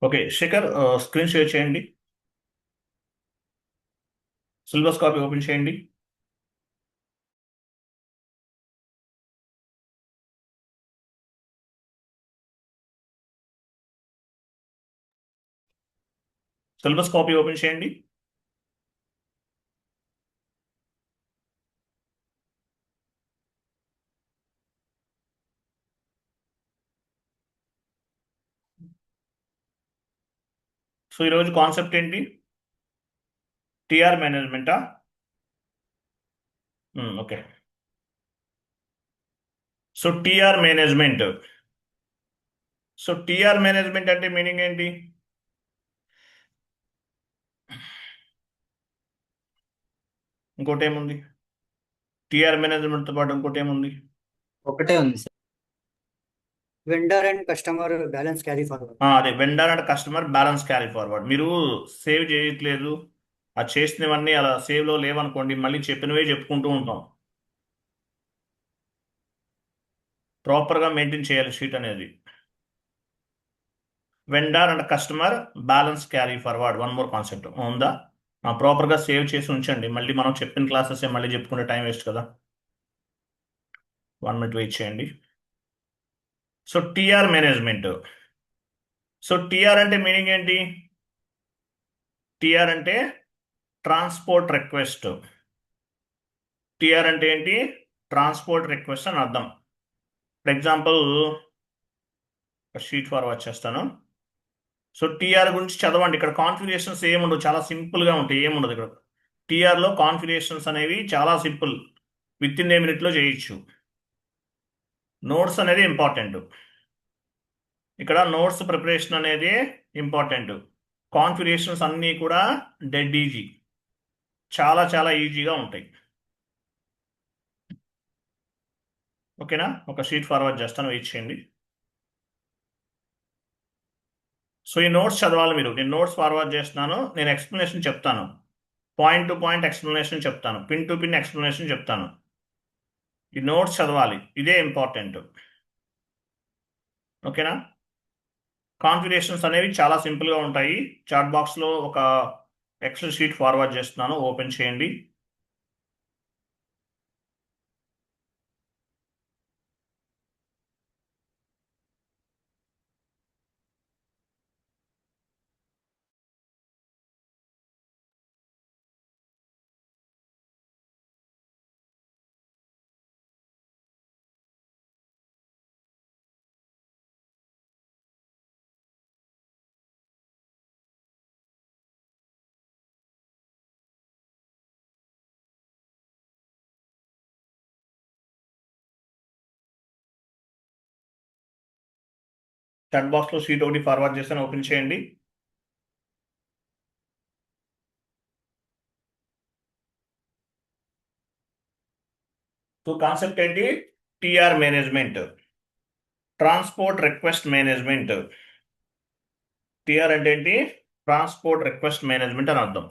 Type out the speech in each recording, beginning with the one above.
Okay Shekhar, screen share చేయండి. Syllabus copy open చేయండి. Syllabus copy open చేయండి. సో ఈరోజు కాన్సెప్ట్ ఏంటి? టిఆర్ మేనేజ్మెంటా? Okay. So TR management. So TR management అంటే మీనింగ్ ఏంటి? ఇంకోటి ఏముంది? టిఆర్ మేనేజ్మెంట్తో పాటు ఇంకోటి ఏముంది? ఒకటే ఉంది sir. Vendor and customer balance carry forward. అదే vendor and customer balance carry forward. మీరు సేవ్ చేయట్లేదు, అది చేసినవన్నీ అలా సేవ్లో లేవనుకోండి, మళ్ళీ చెప్పినవే చెప్పుకుంటూ ఉంటాం. ప్రాపర్గా మెయింటైన్ చేయాలి షీట్ అనేది. Vendor and customer balance carry forward, one more concept ఉందా? ప్రాపర్గా సేవ్ చేసి ఉంచండి, మళ్ళీ మనం చెప్పిన క్లాసెస్ మళ్ళీ చెప్పుకుంటే టైం వేస్ట్ కదా. 1 మినిట్ వెయిట్ చేయండి. So TR management. So TR అంటే మీనింగ్ ఏంటి? టిఆర్ అంటే ట్రాన్స్పోర్ట్ రిక్వెస్ట్. టిఆర్ అంటే ఏంటి? ట్రాన్స్పోర్ట్ రిక్వెస్ట్ అని అర్థం. ఫర్ ఎగ్జాంపుల్ షీట్ ఫార్వర్డ్ చేస్తాను. సో టిఆర్ గురించి చదవండి. ఇక్కడ కాన్ఫిగరేషన్స్ ఏముండవు, చాలా సింపుల్గా ఉంటాయి, ఏముండదు ఇక్కడ. టిఆర్లో కాన్ఫిగరేషన్స్ అనేవి చాలా సింపుల్, విత్ ఇన్ ఏ మినిట్లో చేయొచ్చు. నోట్స్ అనేది ఇంపార్టెంట్. ఇక్కడ నోట్స్ ప్రిపరేషన్ అనేది ఇంపార్టెంట్. కాన్ఫిగరేషన్స్ అన్నీ కూడా డెడ్ ఈజీ, చాలా చాలా ఈజీగా ఉంటాయి. ఓకేనా? ఒక షీట్ ఫార్వర్డ్ చేస్తాను, వెయిట్ చేయండి. సో ఈ నోట్స్ చదవాలి మీరు. నేను నోట్స్ ఫార్వర్డ్ చేస్తున్నాను, నేను ఎక్స్ప్లెనేషన్ చెప్తాను, పాయింట్ టు పాయింట్ ఎక్స్ప్లెనేషన్ చెప్తాను, పిన్ టు పిన్ ఎక్స్ప్లెనేషన్ చెప్తాను. ఈ నోట్స్ చదవాలి, ఇదే ఇంపార్టెంట్. ఓకేనా? కాన్ఫిగరేషన్స్ అనేవి చాలా సింపుల్గా ఉంటాయి. చాట్ బాక్స్లో ఒక ఎక్సెల్ షీట్ ఫార్వర్డ్ చేస్తున్నాను, ఓపెన్ చేయండి. చాట్ బాక్స్లో షీట్ ఒకటి ఫార్వర్డ్ చేస్తాను, ఓపెన్ చేయండి. సో కాన్సెప్ట్ ఏంటి? TR management, transport request management. TR అంటే ఏంటి? ట్రాన్స్పోర్ట్ రిక్వెస్ట్ మేనేజ్మెంట్ అని అర్థం.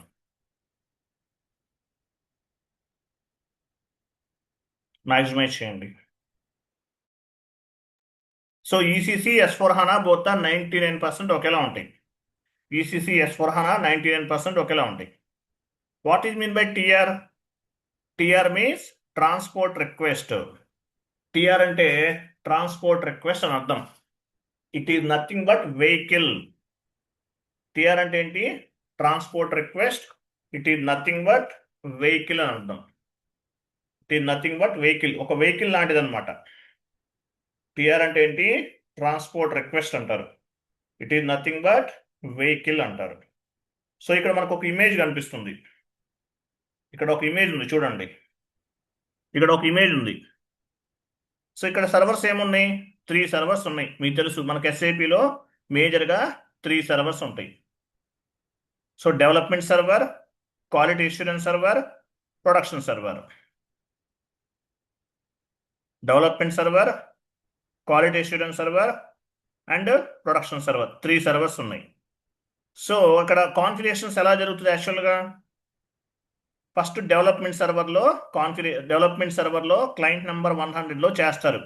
మ్యాక్సిమైజ్ చేయండి. సో ఈసీసీ S/4HANA బోత్ 99% ఒకేలా ఉంటాయి. ఈసీసీ S/4HANA 99% ఒకేలా ఉంటాయి. What is mean by TR? TR means transport request. TR అంటే ట్రాన్స్పోర్ట్ రిక్వెస్ట్ అని అర్థం. It is nothing but vehicle. TR అంటే ఏంటి? Transport request. It is nothing but vehicle అని అర్థం. It is nothing but vehicle, ఒక వెహికల్ లాంటిది అనమాట. టిఆర్ అంటే ఏంటి? ట్రాన్స్పోర్ట్ రిక్వెస్ట్ అంటారు. It is nothing but vehicle అంటారు. సో ఇక్కడ మనకు ఒక ఇమేజ్ కనిపిస్తుంది. ఇక్కడ ఒక ఇమేజ్ ఉంది చూడండి. ఇక్కడ ఒక ఇమేజ్ ఉంది. సో ఇక్కడ సర్వర్స్ ఏమున్నాయి? 3 సర్వర్స్ ఉన్నాయి. మీకు తెలుసు మనకు ఎస్ఏపిలో మేజర్గా 3 సర్వర్స్ ఉంటాయి. So development server, quality assurance server, production server. Development server, quality assurance server and production server, 3 servers ఉన్నాయి. సో అక్కడ కాన్ఫిగరేషన్స్ ఎలా జరుగుతుంది యాక్చువల్గా? ఫస్ట్ డెవలప్మెంట్ సర్వర్లో క్లయింట్ నెంబర్ 100లో చేస్తారు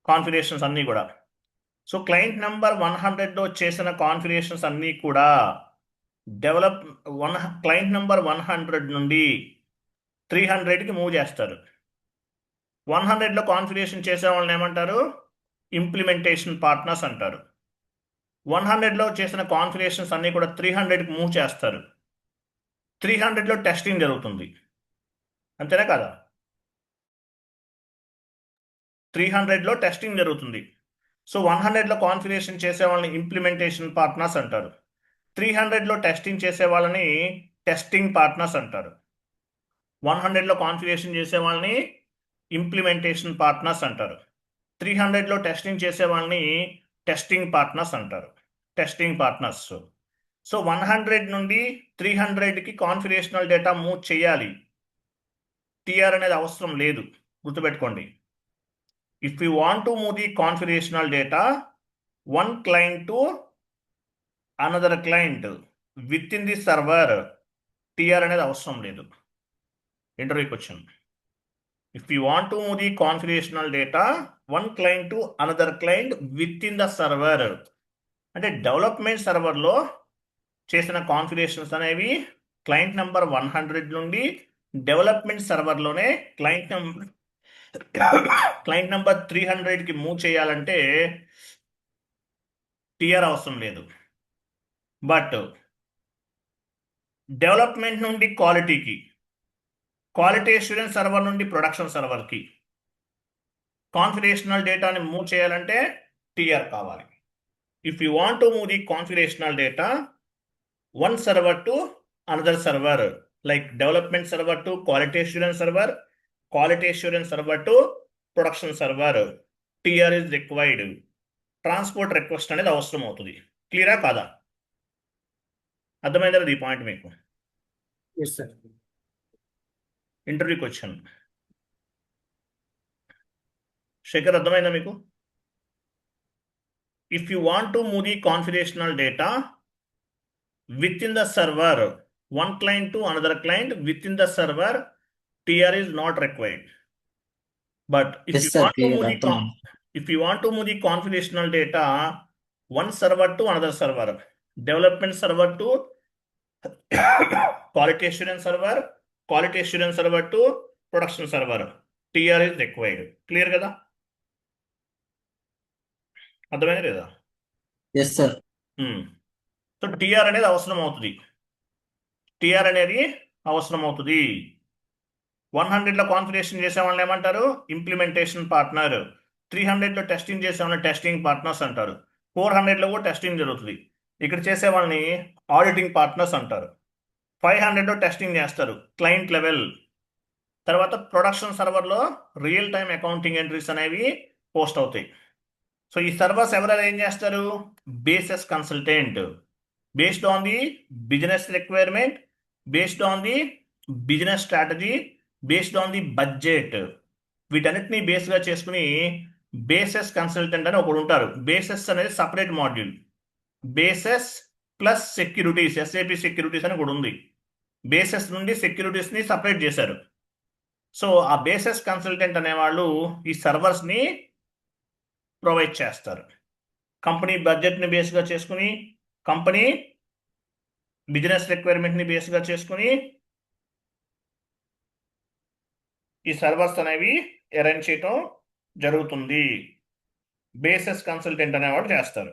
కాన్ఫిగరేషన్స్ అన్నీ కూడా. సో క్లయింట్ నెంబర్ 100లో చేసిన కాన్ఫిగరేషన్స్ అన్నీ కూడా క్లయింట్ నెంబర్ 100 నుండి 300కి మూవ్ చేస్తారు. 100లో కాన్ఫిగరేషన్ చేసే వాళ్ళని ఏమంటారు? ఇంప్లిమెంటేషన్ పార్ట్నర్స్ అంటారు. 100లో చేసిన కాన్ఫిగరేషన్స్ అన్నీ కూడా 300కి మూవ్ చేస్తారు. 300లో టెస్టింగ్ జరుగుతుంది, అంతేనా కదా? 300లో టెస్టింగ్ జరుగుతుంది. సో 100లో కాన్ఫిగరేషన్ చేసే వాళ్ళని ఇంప్లిమెంటేషన్ పార్ట్నర్స్ అంటారు. 300లో టెస్టింగ్ చేసే వాళ్ళని టెస్టింగ్ పార్ట్నర్స్ అంటారు. 100లో కాన్ఫిగరేషన్ చేసే వాళ్ళని ఇంప్లిమెంటేషన్ పార్ట్నర్స్ అంటారు. 300లో టెస్టింగ్ చేసే వాళ్ళని టెస్టింగ్ పార్ట్నర్స్ అంటారు. Testing partners. సో 100 నుండి 300కి కాన్ఫిగరేషనల్ డేటా మూవ్ చేయాలి. టిఆర్ అనేది అవసరం లేదు, గుర్తుపెట్టుకోండి. If you want to move the configurational data one client to another client within the server, TR అనేది అవసరం లేదు. Interview question. If you want to move the configurational data one client to another client within the server, అంటే development సర్వర్లో చేసిన configurations అనేవి client number 100 నుండి development సర్వర్లోనే client number 300కి మూవ్ చేయాలంటే టిఆర్ అవసరం లేదు. బట్ డెవలప్మెంట్ నుండి క్వాలిటీకి, క్వాలిటీ అష్యూరెన్స్ సర్వర్ నుండి ప్రొడక్షన్ సర్వర్కి కాన్ఫిగరేషనల్ డేటాని మూవ్ చేయాలంటే టిఆర్ కావాలి. If you want to move the configurational data one server to another server, like development server to quality assurance server, quality assurance server to production server, TR is required. Transport request అనేది అవసరం అవుతుంది. క్లియరా కాదా? అర్థమైందా ఈ point మీకు? Yes sir. Interview question. Shekhar, అర్థమైందా మీకు? If you want to move the configurational data within the server, one client to another client within the server, TR is not required. But if Yes, you sir, want to clear. move the if you want to move the configurational data one server to another server, development server to quality assurance server, quality assurance server to production server, TR is required. Clear కదా? అర్థమైందా లేదా? Yes, sir. So TR అనేది అవసరం అవుతుంది. TR అనేది అవసరం అవుతుంది. 100లో configuration చేసే వాళ్ళని ఏమంటారు? Implementation partner. 300లో టెస్టింగ్ చేసే వాళ్ళని టెస్టింగ్ పార్ట్నర్స్ అంటారు. 400లో కూడా టెస్టింగ్ జరుగుతుంది. ఇక్కడ చేసే వాళ్ళని ఆడిటింగ్ పార్ట్నర్స్ అంటారు. 500లో టెస్టింగ్ చేస్తారు, క్లయింట్ లెవెల్. తర్వాత ప్రొడక్షన్ సర్వర్లో రియల్ టైమ్ అకౌంటింగ్ ఎంట్రీస్ అనేవి పోస్ట్ అవుతాయి. సో ఈ సర్వర్స్ ఎవరైనా ఏం చేస్తారు? Basis consultant, based on the business requirement, based on the business strategy, based on the budget, వీటన్నిటిని బేస్గా చేసుకుని బేసిస్ కన్సల్టెంట్ అని ఒకడు ఉంటారు. బేసిస్ అనేది separate module. Basis plus securities, SAP securities అని కూడా ఉంది. బేసిస్ నుండి సెక్యూరిటీస్ని సపరేట్ చేశారు. సో ఆ బేసిస్ కన్సల్టెంట్ అనేవాళ్ళు ఈ సర్వర్స్ని ప్రొవైడ్ చేస్తారు. కంపెనీ బడ్జెట్ని బేస్గా చేసుకుని, కంపెనీ బిజినెస్ రిక్వైర్మెంట్ని బేస్గా చేసుకుని ఈ సర్వర్స్ అనేవి అరేంజ్ చేయటం జరుగుతుంది. బేసిస్ కన్సల్టెంట్ అనేవాళ్ళు చేస్తారు.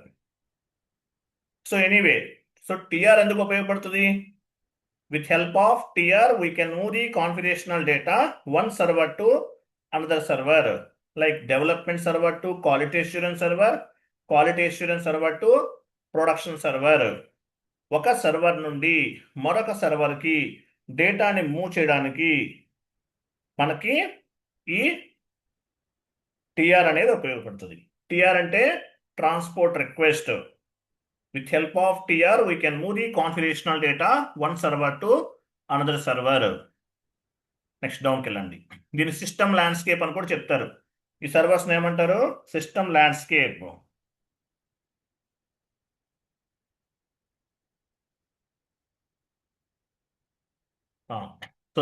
సో ఎనీవే, సో టిఆర్ ఎందుకు ఉపయోగపడుతుంది? With help of TR we can move the configurational data one server to another server, like development server to quality assurance server, quality assurance server to production server. ఒక server నుండి మరొక సర్వర్కి డేటాని move చేయడానికి మనకి ఈ TR అనేది ఉపయోగపడుతుంది. TR అంటే transport request. With help of TR we can move the configurational data one server to another server. Next డౌన్కి వెళ్ళండి. దీన్ని సిస్టమ్ ల్యాండ్స్కేప్ అని కూడా చెప్తారు. ఈ సర్వర్స్ ఏమంటారు? System landscape.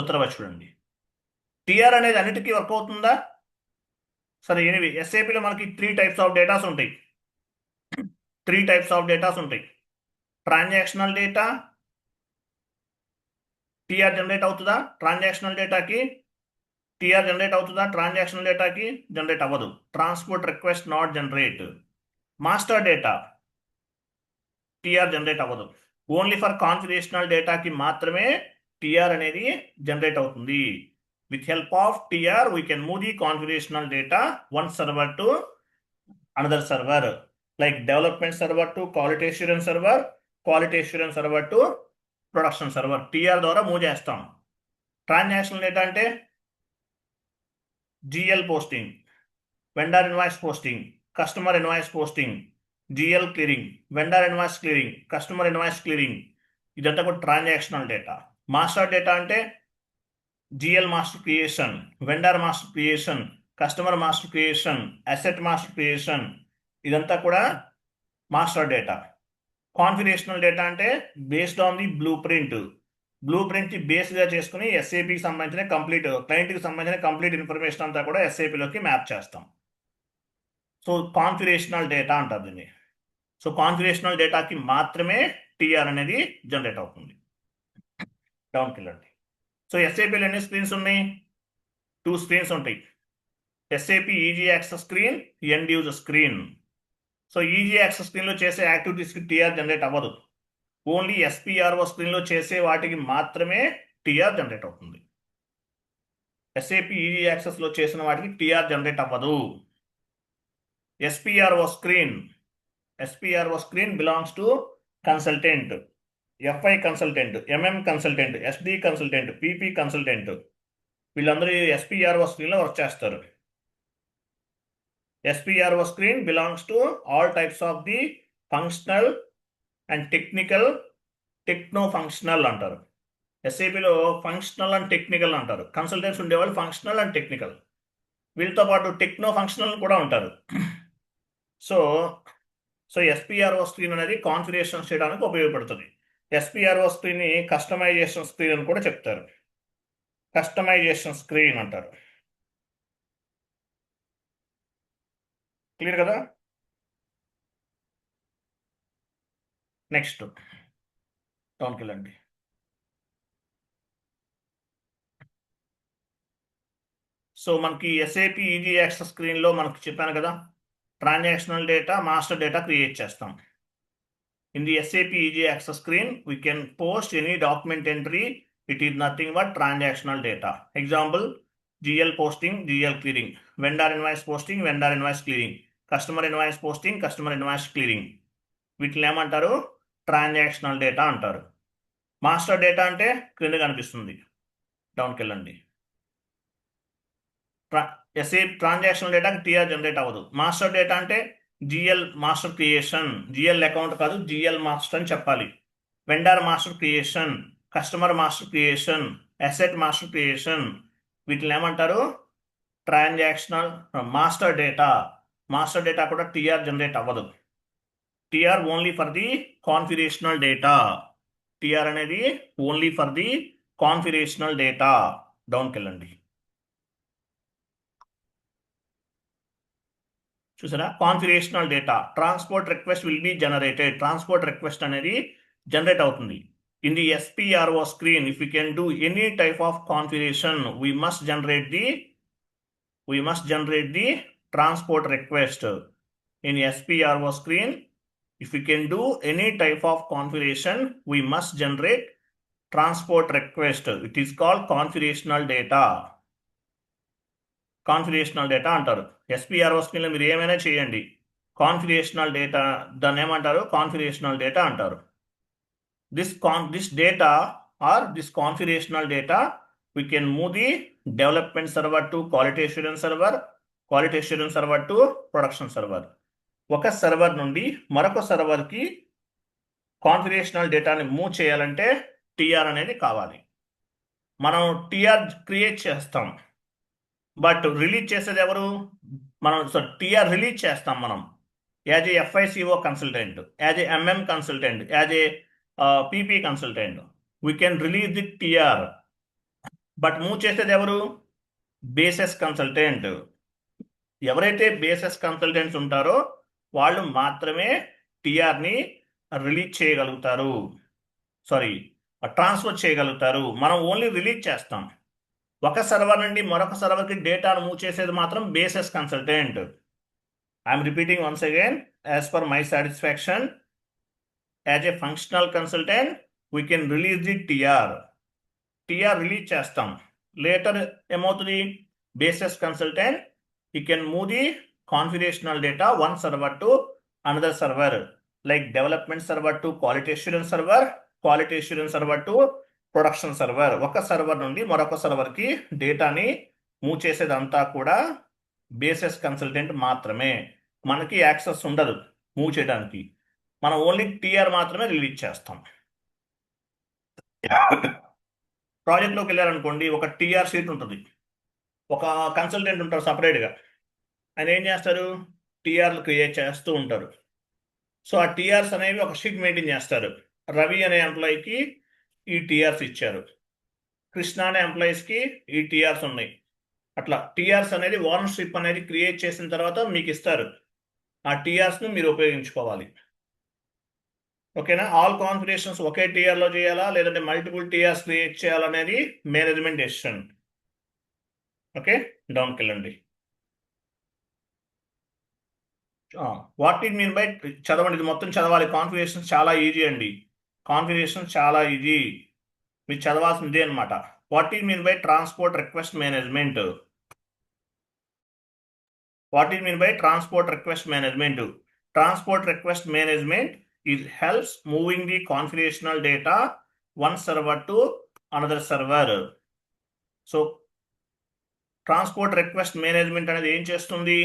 తర్వాత చూడండి, టిఆర్ అనేది అన్నిటికీ వర్క్ అవుతుందా? సరే, ఎనివే ఎస్ఏపిలో మనకి 3 టైప్స్ ఆఫ్ డేటాస్ ఉంటాయి. త్రీ టైప్స్ ఆఫ్ డేటాస్ ఉంటాయి. ట్రాన్సాక్షనల్ డేటా, టీఆర్ జనరేట్ అవుతుందా? ట్రాన్సాక్షనల్ డేటాకి టీఆర్ జనరేట్ అవుతుందా? ట్రాన్సాక్షనల్ డేటాకి జనరేట్ అవ్వదు. Transport request not generate. Master data TR generate అవ్వదు. ఓన్లీ ఫర్ కాన్ఫిగరేషనల్ డేటాకి మాత్రమే టీఆర్ అనేది జనరేట్ అవుతుంది. With help of TR we can move the configurational data one server to another server, like development server to quality assurance server, quality assurance server to production server. TR ద్వారా move చేస్తాం. Transactional data అంటే GL posting, vendor invoice posting, customer invoice posting, GL clearing, vendor invoice clearing, customer invoice clearing, ఇదంతా కూడా transactional data. Master data అంటే GL master creation, vendor master creation, customer master creation, asset master creation, ఇదంతా కూడా master data. Configurational data అంటే based on the blue print బేస్గా చేసుకుని ఎస్ఏపికి సంబంధించిన క్లయింట్కి సంబంధించిన కంప్లీట్ ఇన్ఫర్మేషన్ అంతా కూడా ఎస్ఏపిలోకి మ్యాప్ చేస్తాం. సో కాన్ఫిగరేషనల్ డేటా అంటారు దీన్ని. సో కాన్ఫిగరేషనల్ డేటాకి మాత్రమే టీఆర్ అనేది జనరేట్ అవుతుంది. డౌన్కి వెళ్ళండి. సో ఎస్ఏపిలో ఎన్ని స్క్రీన్స్ ఉన్నాయి? 2 స్క్రీన్స్ ఉంటాయి. SAP easy access screen, end user screen. So easy access స్క్రీన్లో చేసే యాక్టివిటీస్కి టీఆర్ జనరేట్ అవ్వదు. ఓన్లీ ఎస్పిఆర్ఓ స్క్రీన్లో చేసే వాటికి మాత్రమే టీఆర్ జనరేట్ అవుతుంది. ఎస్ఏపి ఈజీ యాక్సెస్లో చేసిన వాటికి టీఆర్ జనరేట్ అవ్వదు. SPRO screen belongs to consultant, FI consultant, MM consultant, SD consultant, PP consultant, వీళ్ళందరూ ఎస్పిఆర్ఓ స్క్రీన్లో వర్క్ చేస్తారు. SPRO screen belongs to all types of the functional and techno functional అంటారు. ఎస్ఏపిలో functional and technical అంటారు. Consultants ఉండేవాళ్ళు functional and technical, వీళ్ళతో పాటు techno functional కూడా ఉంటారు. సో ఎస్పిఆర్ఓ స్క్రీన్ అనేది కాన్ఫిగరేషన్ చేయడానికి ఉపయోగపడుతుంది. ఎస్పిఆర్ఓ స్క్రీన్ని కస్టమైజేషన్ స్క్రీన్ అని కూడా చెప్తారు. కస్టమైజేషన్ స్క్రీన్ అంటారు. క్లియర్ కదా? నెక్స్ట్ డౌన్కి వెళ్ళండి. సో మనకి ఎస్ఏపి ఈజీ యాక్సెస్ స్క్రీన్లో మనకు చెప్పాను కదా, transactional data, master data create చేస్తాం. In the SAP easy access screen we can post any document entry. It is nothing but transactional data. Example GL posting, GL clearing, vendor invoice posting, vendor invoice clearing, customer invoice posting, customer invoice clearing. వీటిని ఏమంటారు? Transactional data అంటారు. Master data అంటే క్రింద కనిపిస్తుంది, డౌన్కి వెళ్ళండి. Transactional డేటాకి TR generate అవ్వదు. మాస్టర్ డేటా అంటే GL master creation, GL account కాదు జిఎల్ మాస్టర్ అని చెప్పాలి. Vendor master creation, customer master creation, asset master creation, వీటిని ఏమంటారు? Transactional master data. Master data కూడా టీఆర్ జనరేట్ అవ్వదు. TR only for the configurational data. TR అనేది only for the configurational data. డౌన్కి వెళ్ళండి. చూసారా? Configurational data. Transport request will be generated. Transport request అనేది generate అవుతుంది. In the SPRO screen if you can do any type of configuration we must generate the transport request. In SPRO screen, if we can do any type of configuration, we must generate transport request. It is called configurational data. Configurational data అంటారు. SPRO స్క్రీన్లో మీరు ఏమైనా చేయండి, configurational data, దాన్ని ఏమంటారు? Configurational data అంటారు. This data are this configurational data we can move the development server to quality assurance server, quality assurance server to production server. ఒక server నుండి మరొక సర్వర్కి కాన్ఫిగరేషనల్ డేటాని మూవ్ చేయాలంటే టీఆర్ అనేది కావాలి. మనం టీఆర్ క్రియేట్ చేస్తాం, బట్ రిలీజ్ చేసేది ఎవరు? మనం టీఆర్ రిలీజ్ చేస్తాం మనం as a FICO consultant, as a MM consultant, as a PP consultant. We can release the TR, but move చేసేది ఎవరు? Basis consultant. ఎవరైతే బేసెస్ కన్సల్టెంట్స్ ఉంటారో వాళ్ళు మాత్రమే టిఆర్ని రిలీజ్ చేయగలుగుతారు, సారీ ట్రాన్స్ఫర్ చేయగలుగుతారు. మనం ఓన్లీ రిలీజ్ చేస్తాం. ఒక సర్వర్ నుండి మరొక సర్వర్కి డేటాను మూవ్ చేసేది మాత్రం basis consultant. I'm repeating once again, as per my satisfaction, as a functional consultant we can release the TR release చేస్తాం. లేటర్ ఏమవుతుంది, basis consultant he can move the configurational data one server to another server, like development server to quality assurance server to production server. ఒక server నుండి మరొక సర్వర్కి డేటాని move చేసేదంతా కూడా basis consultant మాత్రమే. మనకి యాక్సెస్ ఉండదు మూవ్ చేయడానికి, మనం ఓన్లీ టిఆర్ మాత్రమే రిలీజ్ చేస్తాం. ప్రాజెక్ట్లోకి వెళ్ళారనుకోండి, ఒక టిఆర్ షీట్ ఉంటుంది, ఒక కన్సల్టెంట్ ఉంటారు సపరేట్గా. ఆయన ఏం చేస్తారు, టిఆర్లు క్రియేట్ చేస్తూ ఉంటారు. సో ఆ టిఆర్స్ అనేవి ఒక షీట్ మెయింటైన్ చేస్తారు. రవి అనే ఎంప్లాయీకి ఈ టిఆర్స్ ఇచ్చారు, కృష్ణ అనే ఎంప్లాయీస్కి ఈ టిఆర్స్ ఉన్నాయి. అట్లా టిఆర్స్ అనేది ఓనర్షిప్ అనేది క్రియేట్ చేసిన తర్వాత మీకు ఇస్తారు. ఆ టిఆర్స్ను మీరు ఉపయోగించుకోవాలి. ఓకేనా? ఆల్ కాన్ఫిగరేషన్స్ ఒకే టిఆర్లో చేయాలా లేదంటే మల్టిపుల్ టిఆర్స్ క్రియేట్ చేయాలనేది మేనేజ్మెంట్ డెసిషన్. ఓకే, డౌన్కి వెళ్ళండి. వాట్ ఈజ్ మీన్ బై, చదవండి, ఇది మొత్తం చదవాలి. కాన్ఫిగరేషన్స్ చాలా ఈజీ అండి, కాన్ఫిగరేషన్స్ చాలా ఈజీ, మీరు చదవాల్సిందే అనమాట. What is mean by transport request management? What is mean by transport request management? Transport request management is helps moving the configurational data one server to another server. So transport request management అనేది ఏం చేస్తుంది?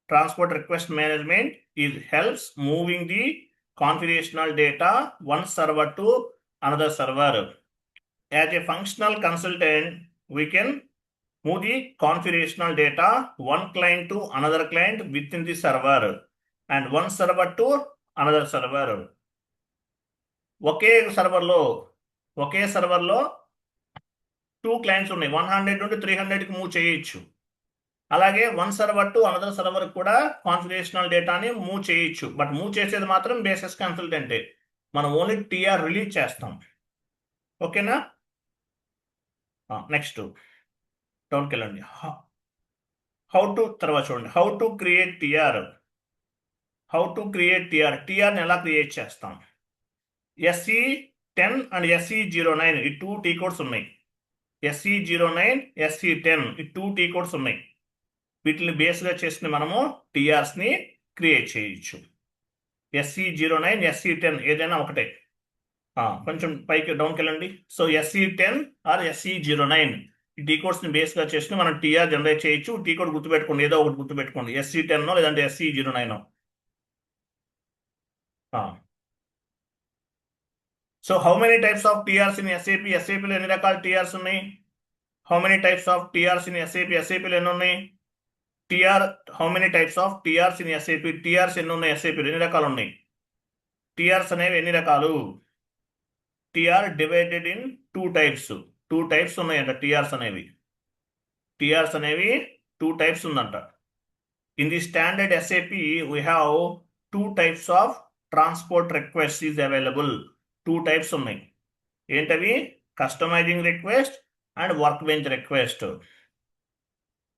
Transport request management is helps moving the configurational data one server to another server. As a functional consultant, we can move the configurational data one client to another client within the server and one server to another server. ఒకే సర్వర్లో 2 clients ఉన్నాయి, 100 నుండి 300కి move చేయొచ్చు. అలాగే one server to another server కూడా configurational డేటాని move చేయొచ్చు. బట్ మూవ్ చేసేది మాత్రం బేసిస్ కన్సల్టెంటే, మనం ఓన్లీ టిఆర్ రిలీజ్ చేస్తాం. ఓకేనా? నెక్స్ట్ డౌన్కి వెళ్ళండి. హౌ టు తర్వాత చూడండి, హౌ టు క్రియేట్ టిఆర్. టిఆర్ని ఎలా క్రియేట్ చేస్తాం? SE10 అండ్ SE09 ఈ 2 టీ కోడ్స్ ఉన్నాయి. SE09, SE10 ఈ 2 టీ కోడ్స్ ఉన్నాయి. వీటిని బేస్గా చేసుకుని మనము టిఆర్స్ని క్రియేట్ చేయొచ్చు. SE09, SE10 ఏదైనా ఒకటే. కొంచెం పైకి డౌన్కి వెళ్ళండి. సో SE10 ఆర్ SE09 ఈ టీ కోడ్స్ని బేస్గా చేసుకుని మనం టిఆర్ జనరేట్ చేయొచ్చు. టీ కోడ్ గుర్తుపెట్టుకోండి, ఏదో ఒకటి గుర్తుపెట్టుకోండి, SE10 లేదంటే SE09. So how many types of TRs in SAP? SAPలో ఎన్ని రకాల టిఆర్స్ ఉన్నాయి? How many types of TRs in SAP? SAPలో ఎన్ని ఉన్నాయి? How many types of TRs in SAP? TRs ఎన్ని ఉన్నాయి SAPలో? ఎన్ని రకాలు ఉన్నాయి? టిఆర్స్ అనేవి ఎన్ని రకాలు? TR divided in 2 types. 2 types ఉన్నాయంట టిఆర్స్ అనేవి. 2 టైప్స్ ఉందంట. In the standard SAP we have 2 types of transport request is available. 2 types ఉన్నాయి. ఏంటవి? Customizing request and workbench request.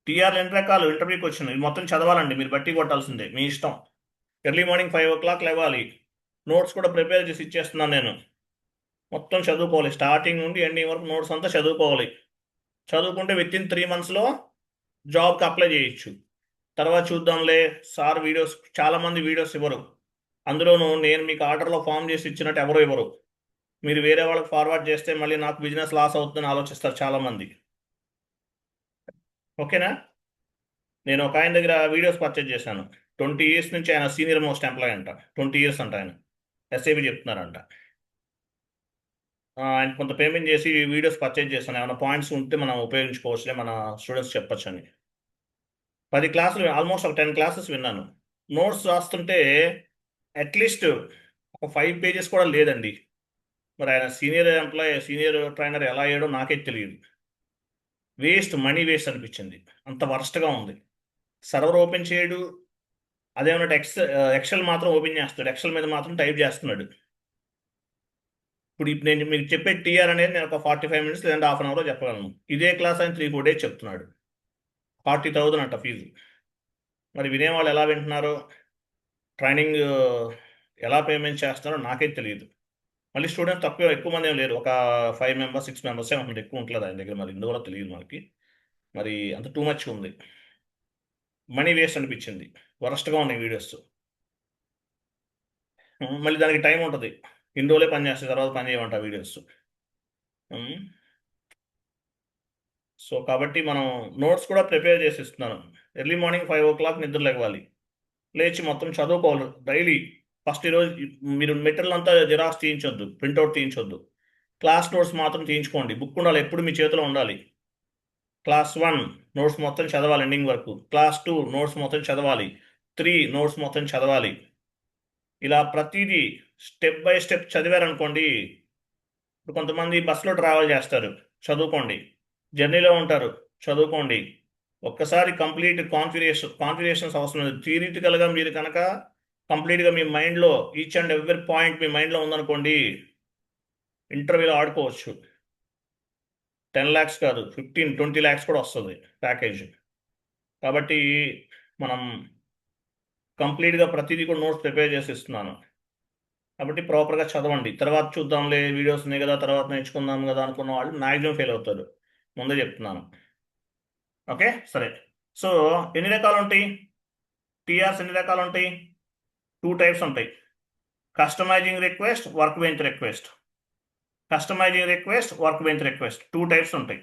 TR ఎన్ని రకాలు? ఇంటర్వ్యూకి వచ్చినాయి, మొత్తం చదవాలండి, మీరు బట్టి కొట్టాల్సిందే, మీ ఇష్టం. ఎర్లీ మార్నింగ్ 5 o'clock లేవాలి. నోట్స్ కూడా ప్రిపేర్ చేసి ఇచ్చేస్తున్నాను నేను. మొత్తం చదువుకోవాలి, స్టార్టింగ్ నుండి ఎండింగ్ వరకు నోట్స్ అంతా చదువుకోవాలి. చదువుకుంటే విత్ ఇన్ 3 monthsలో జాబ్కి అప్లై చేయొచ్చు. తర్వాత చూద్దాంలే సార్, వీడియోస్ చాలామంది వీడియోస్ ఇవ్వరు, అందులోనూ నేను మీకు ఆర్డర్లో ఫామ్ చేసి ఇచ్చినట్టు ఎవరు ఇవ్వరు. మీరు వేరే వాళ్ళకి ఫార్వర్డ్ చేస్తే మళ్ళీ నాకు బిజినెస్ లాస్ అవుతుందని ఆలోచిస్తారు చాలామంది. ఓకేనా? నేను ఒక ఆయన దగ్గర వీడియోస్ పర్చేజ్ చేశాను. 20 years నుంచి ఆయన సీనియర్ మోస్ట్ ఎంప్లాయ్ అంట. 20 years అంట ఆయన, SAP చెప్తున్నారంట. ఆయన కొంత పేమెంట్ చేసి వీడియోస్ పర్చేజ్ చేశాను. ఏమైనా పాయింట్స్ ఉంటే మనం ఉపయోగించుకోవచ్చులే, మన స్టూడెంట్స్ చెప్పచ్చు అని. 10 క్లాసులు, ఆల్మోస్ట్ ఒక 10 classes విన్నాను. నోట్స్ రాస్తుంటే అట్లీస్ట్ ఒక 5 pages కూడా లేదండి. మరి ఆయన సీనియర్ ట్రైనర్ ఎలా అయ్యాడో నాకే తెలియదు. వేస్ట్, మనీ వేస్ట్ అనిపించింది, అంత వరస్ట్గా ఉంది. సర్వర్ ఓపెన్ చేయడు, అదేమన్నట్టు ఎక్సెల్ మాత్రం ఓపెన్ చేస్తాడు, ఎక్సెల్ మీద మాత్రం టైప్ చేస్తున్నాడు. ఇప్పుడు నేను మీకు చెప్పే టీఆర్ అనేది నేను ఒక 45 మినిట్స్ లేదంటే హాఫ్ అన్ అవర్లో చెప్పగలను. ఇదే క్లాస్ ఆయన 3-4 డేస్ చెప్తున్నాడు. 40,000 అంట ఫీజు. మరి వినేవాళ్ళు ఎలా వింటున్నారో, ట్రైనింగ్ ఎలా పేమెంట్ చేస్తారో నాకే తెలియదు. మళ్ళీ స్టూడెంట్స్ ఎక్కువ మంది ఏం లేరు, ఒక 5 మెంబర్స్ 6 మెంబర్సే ఉంటుంది, ఎక్కువ ఉంటుంది ఆయన దగ్గర. మరి ఇందువల్ల తెలియదు మనకి, మరి అంత టూ మచ్ ఉంది. మనీ వేస్ట్ అనిపించింది, వరస్ట్గా ఉన్నాయి వీడియోస్. మళ్ళీ దానికి టైం ఉంటుంది, ఇన్ని రోజులే పని చేస్తే తర్వాత పని చేయమంట వీడియోస్. సో కాబట్టి మనం నోట్స్ కూడా ప్రిపేర్ చేసి ఇస్తున్నాను. ఎర్లీ మార్నింగ్ 5 o'clock నిద్ర లేవాలి, లేచి మొత్తం చదువుకోవాలి డైలీ. ఫస్ట్ ఈరోజు మీరు మెటీరియల్ అంతా జిరాక్స్ తీయించొద్దు, ప్రింట్అవుట్ తీయించొద్దు, క్లాస్ నోట్స్ మాత్రం తీయించుకోండి. బుక్ ఉండాలి, ఎప్పుడు మీ చేతిలో ఉండాలి. క్లాస్ 1 నోట్స్ మొత్తం చదవాలి ఎండింగ్ వరకు, క్లాస్ 2 నోట్స్ మొత్తం చదవాలి, 3 నోట్స్ మొత్తం చదవాలి. ఇలా ప్రతిదీ స్టెప్ బై స్టెప్ చదివారనుకోండి. ఇప్పుడు కొంతమంది బస్సులో ట్రావెల్ చేస్తారు, చదువుకోండి. జర్నీలో ఉంటారు, చదువుకోండి. ఒక్కసారి కంప్లీట్ కాన్ఫిగరేషన్స్ అవసరం లేదు. థియరిటికల్గా మీరు కనుక కంప్లీట్గా మీ మైండ్లో ఈచ్ అండ్ ఎవ్రీ పాయింట్ మీ మైండ్లో ఉందనుకోండి, ఇంటర్వ్యూలో ఆడుకోవచ్చు. 10 lakhs కాదు, 15-20 lakhs కూడా వస్తుంది ప్యాకేజ్. కాబట్టి మనం కంప్లీట్గా ప్రతిదీ కూడా నోట్స్ ప్రిపేర్ చేసి ఇస్తున్నాను. కాబట్టి ప్రాపర్గా చదవండి. తర్వాత చూద్దాంలే, వీడియోస్ ఉన్నాయి కదా తర్వాత నేర్చుకుందాం కదా అనుకున్న వాళ్ళు మ్యాక్సిమం ఫెయిల్ అవుతారు, ముందే చెప్తున్నాను. ఓకే, సరే. సో ఎన్ని రకాలు ఉంటాయి టీఆర్స్? ఎన్ని రకాలు ఉంటాయి? 2 types ఉంటాయి. Customizing request, workbench request. Customizing request, workbench request 2 types ఉంటాయి.